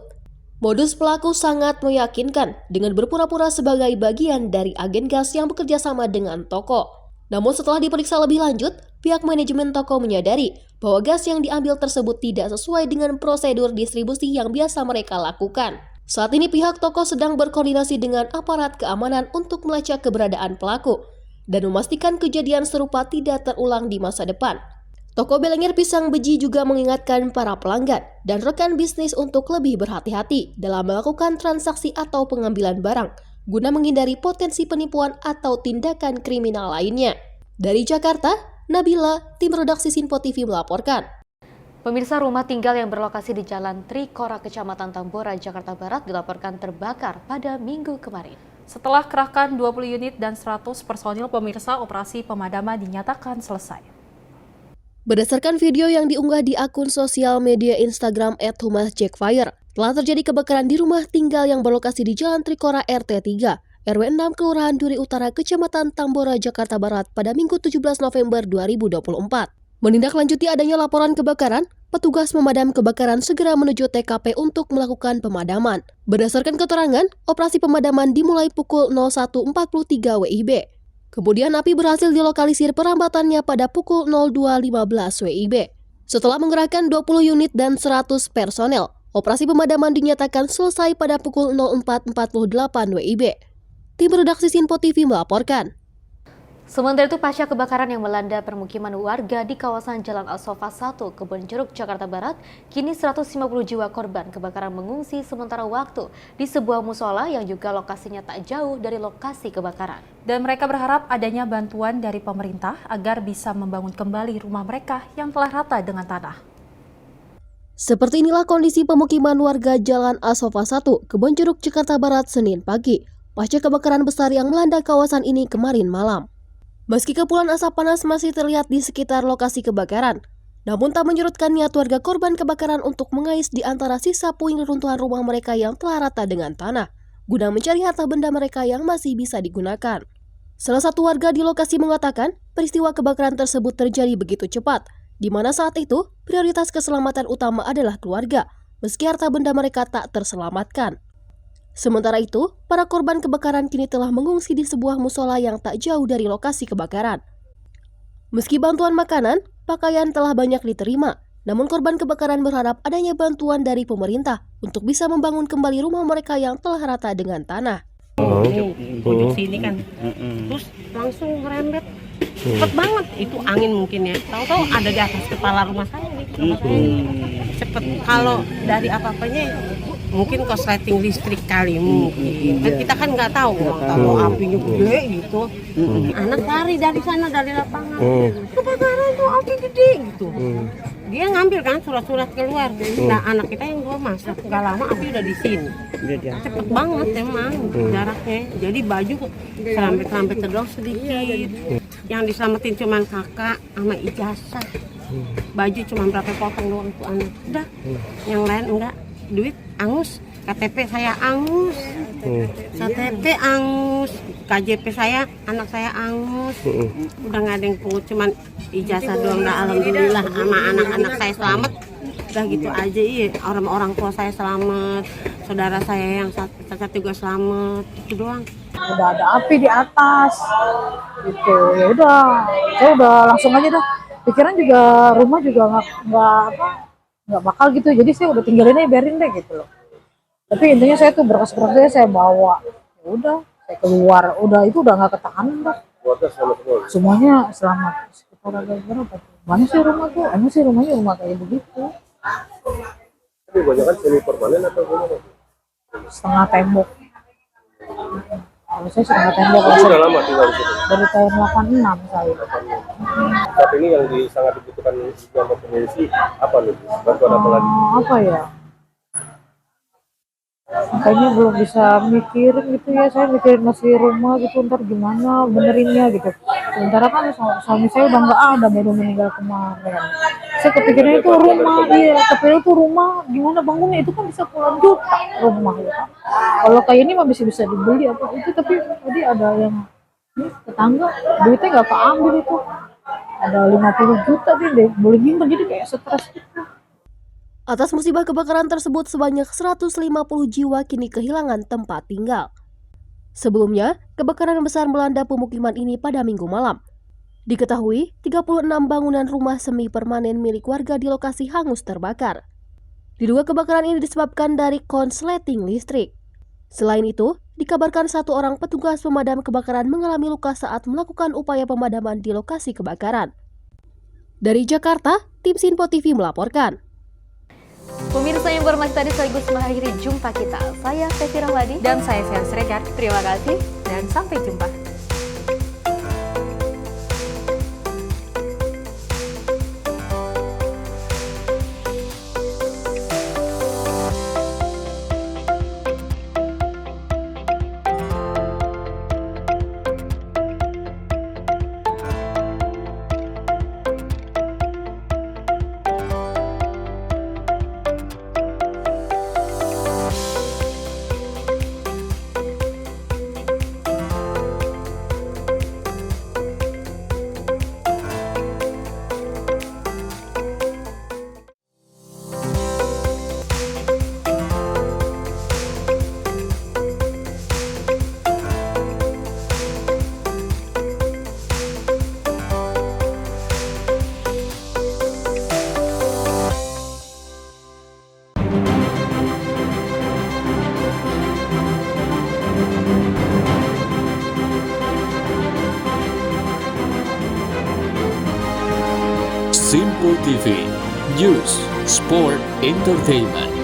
Modus pelaku sangat meyakinkan dengan berpura-pura sebagai bagian dari agen gas yang bekerja sama dengan toko. Namun setelah diperiksa lebih lanjut, pihak manajemen toko menyadari bahwa gas yang diambil tersebut tidak sesuai dengan prosedur distribusi yang biasa mereka lakukan. Saat ini pihak toko sedang berkoordinasi dengan aparat keamanan untuk melacak keberadaan pelaku dan memastikan kejadian serupa tidak terulang di masa depan. Toko Blenger Pisang Beji juga mengingatkan para pelanggan dan rekan bisnis untuk lebih berhati-hati dalam melakukan transaksi atau pengambilan barang guna menghindari potensi penipuan atau tindakan kriminal lainnya. Dari Jakarta, Nabila, tim redaksi Sinpo TV melaporkan. Pemirsa, rumah tinggal yang berlokasi di Jalan Trikora, Kecamatan Tambora, Jakarta Barat dilaporkan terbakar pada Minggu kemarin. Setelah kerahkan 20 unit dan 100 personil, pemirsa, operasi pemadaman dinyatakan selesai. Berdasarkan video yang diunggah di akun sosial media Instagram @humasjackfire, telah terjadi kebakaran di rumah tinggal yang berlokasi di Jalan Trikora RT 3, RW 6 Kelurahan Duri Utara, Kecamatan Tambora, Jakarta Barat pada Minggu 17 November 2024. Menindaklanjuti adanya laporan kebakaran, petugas pemadam kebakaran segera menuju TKP untuk melakukan pemadaman. Berdasarkan keterangan, operasi pemadaman dimulai pukul 01.43 WIB. Kemudian api berhasil dilokalisir perambatannya pada pukul 02.15 WIB. Setelah mengerahkan 20 unit dan 100 personel, operasi pemadaman dinyatakan selesai pada pukul 04.48 WIB. Tim redaksi Sinpo TV melaporkan. Sementara itu, pasca kebakaran yang melanda permukiman warga di kawasan Jalan Al-Sofa 1, Kebonjeruk, Jakarta Barat, kini 150 jiwa korban kebakaran mengungsi sementara waktu di sebuah musola yang juga lokasinya tak jauh dari lokasi kebakaran. Dan mereka berharap adanya bantuan dari pemerintah agar bisa membangun kembali rumah mereka yang telah rata dengan tanah. Seperti inilah kondisi pemukiman warga Jalan Al-Sofa 1, Kebonjeruk, Jakarta Barat, Senin pagi, pasca kebakaran besar yang melanda kawasan ini kemarin malam. Meski kepulan asap panas masih terlihat di sekitar lokasi kebakaran, namun tak menyurutkan niat warga korban kebakaran untuk mengais di antara sisa puing reruntuhan rumah mereka yang telah rata dengan tanah, guna mencari harta benda mereka yang masih bisa digunakan. Salah satu warga di lokasi mengatakan peristiwa kebakaran tersebut terjadi begitu cepat, di mana saat itu prioritas keselamatan utama adalah keluarga, meski harta benda mereka tak terselamatkan. Sementara itu, para korban kebakaran kini telah mengungsi di sebuah musola yang tak jauh dari lokasi kebakaran. Meski bantuan makanan, pakaian telah banyak diterima, namun korban kebakaran berharap adanya bantuan dari pemerintah untuk bisa membangun kembali rumah mereka yang telah rata dengan tanah. Pojok sini kan, terus langsung merembet, cepet banget, itu angin mungkin ya, tahu-tahu ada di atas kepala rumah saya gitu. Cepet, kalau dari apa-apanya mungkin korsleting listrik kali mungkin. Dan kita kan nggak tahu kalau apinya gede gitu. Anak lari dari sana dari lapangan. Kebakaran tuh api gede gitu. Dia ngambil kan surat-surat keluar. Nah anak kita yang gua masak nggak lama api udah di sini. Cepet banget emang jaraknya. Jadi baju selambet-selambet terus sedikit. Yang diselamatin cuman kakak sama ijazah. Baju cuma berapa potong doang tuh anak. Udah. Yang lain enggak. Duit angus, KTP saya angus, KTP angus, KJP saya, anak saya angus, udah nggak ada yang pungut, cuman ijazah doang. Dah alhamdulillah sama anak-anak saya selamat, udah gitu aja. Iya, orang tua saya selamat, saudara saya yang cacat juga selamat, itu doang. Udah ada api di atas, gitu ya udah, saya udah langsung aja dah. Pikiran juga rumah juga nggak bakal gitu, jadi saya udah tinggalin aja, biarin deh gitu loh. Tapi intinya saya tuh berkas-berkas saya bawa, ya udah saya keluar, udah itu udah nggak ketahan dah. Semuanya selamat. Sekitar ada berapa? Mana sih rumah tuh? Emang sih rumahnya rumah kayak begitu. Ini banyak kan semi permanen atau gimana? Setengah tembok. Kalau saya setengah tembok. Sudah lama tinggal di situ? Dari tahun 86 saya. Saat ini yang sangat dibutuhkan sama pengungsi apa nih? Bantuan apa lagi? Apa ya? Makanya belum bisa mikirin gitu ya, saya mikirin masih rumah gitu, ntar gimana benerinnya gitu. Sementara kan suami saya udah nggak ada, baru meninggal kemarin. Saya kepikiran itu rumah, iya, kepikiran itu rumah gimana bangunnya, itu kan bisa puluhan juta rumah ya kan. Kalau kayak ini mah bisa dibeli apa itu, tapi tadi ada yang tetangga duitnya nggak keambil itu, ada 50 juta deh, boleh nyimpen, jadi kayak stres gitu. Atas musibah kebakaran tersebut, sebanyak 150 jiwa kini kehilangan tempat tinggal. Sebelumnya, kebakaran besar melanda pemukiman ini pada Minggu malam. Diketahui, 36 bangunan rumah semi permanen milik warga di lokasi hangus terbakar. Diduga kebakaran ini disebabkan dari konsleting listrik. Selain itu, dikabarkan 1 orang petugas pemadam kebakaran mengalami luka saat melakukan upaya pemadaman di lokasi kebakaran. Dari Jakarta, tim Sinpo TV melaporkan. Pemirsa, informasi tadi sekaligus mengakhiri jumpa kita. Saya Fethi Rahmadi dan saya Fian Siregar. Terima kasih dan sampai jumpa. Sinpo TV, News, Sport, Entertainment.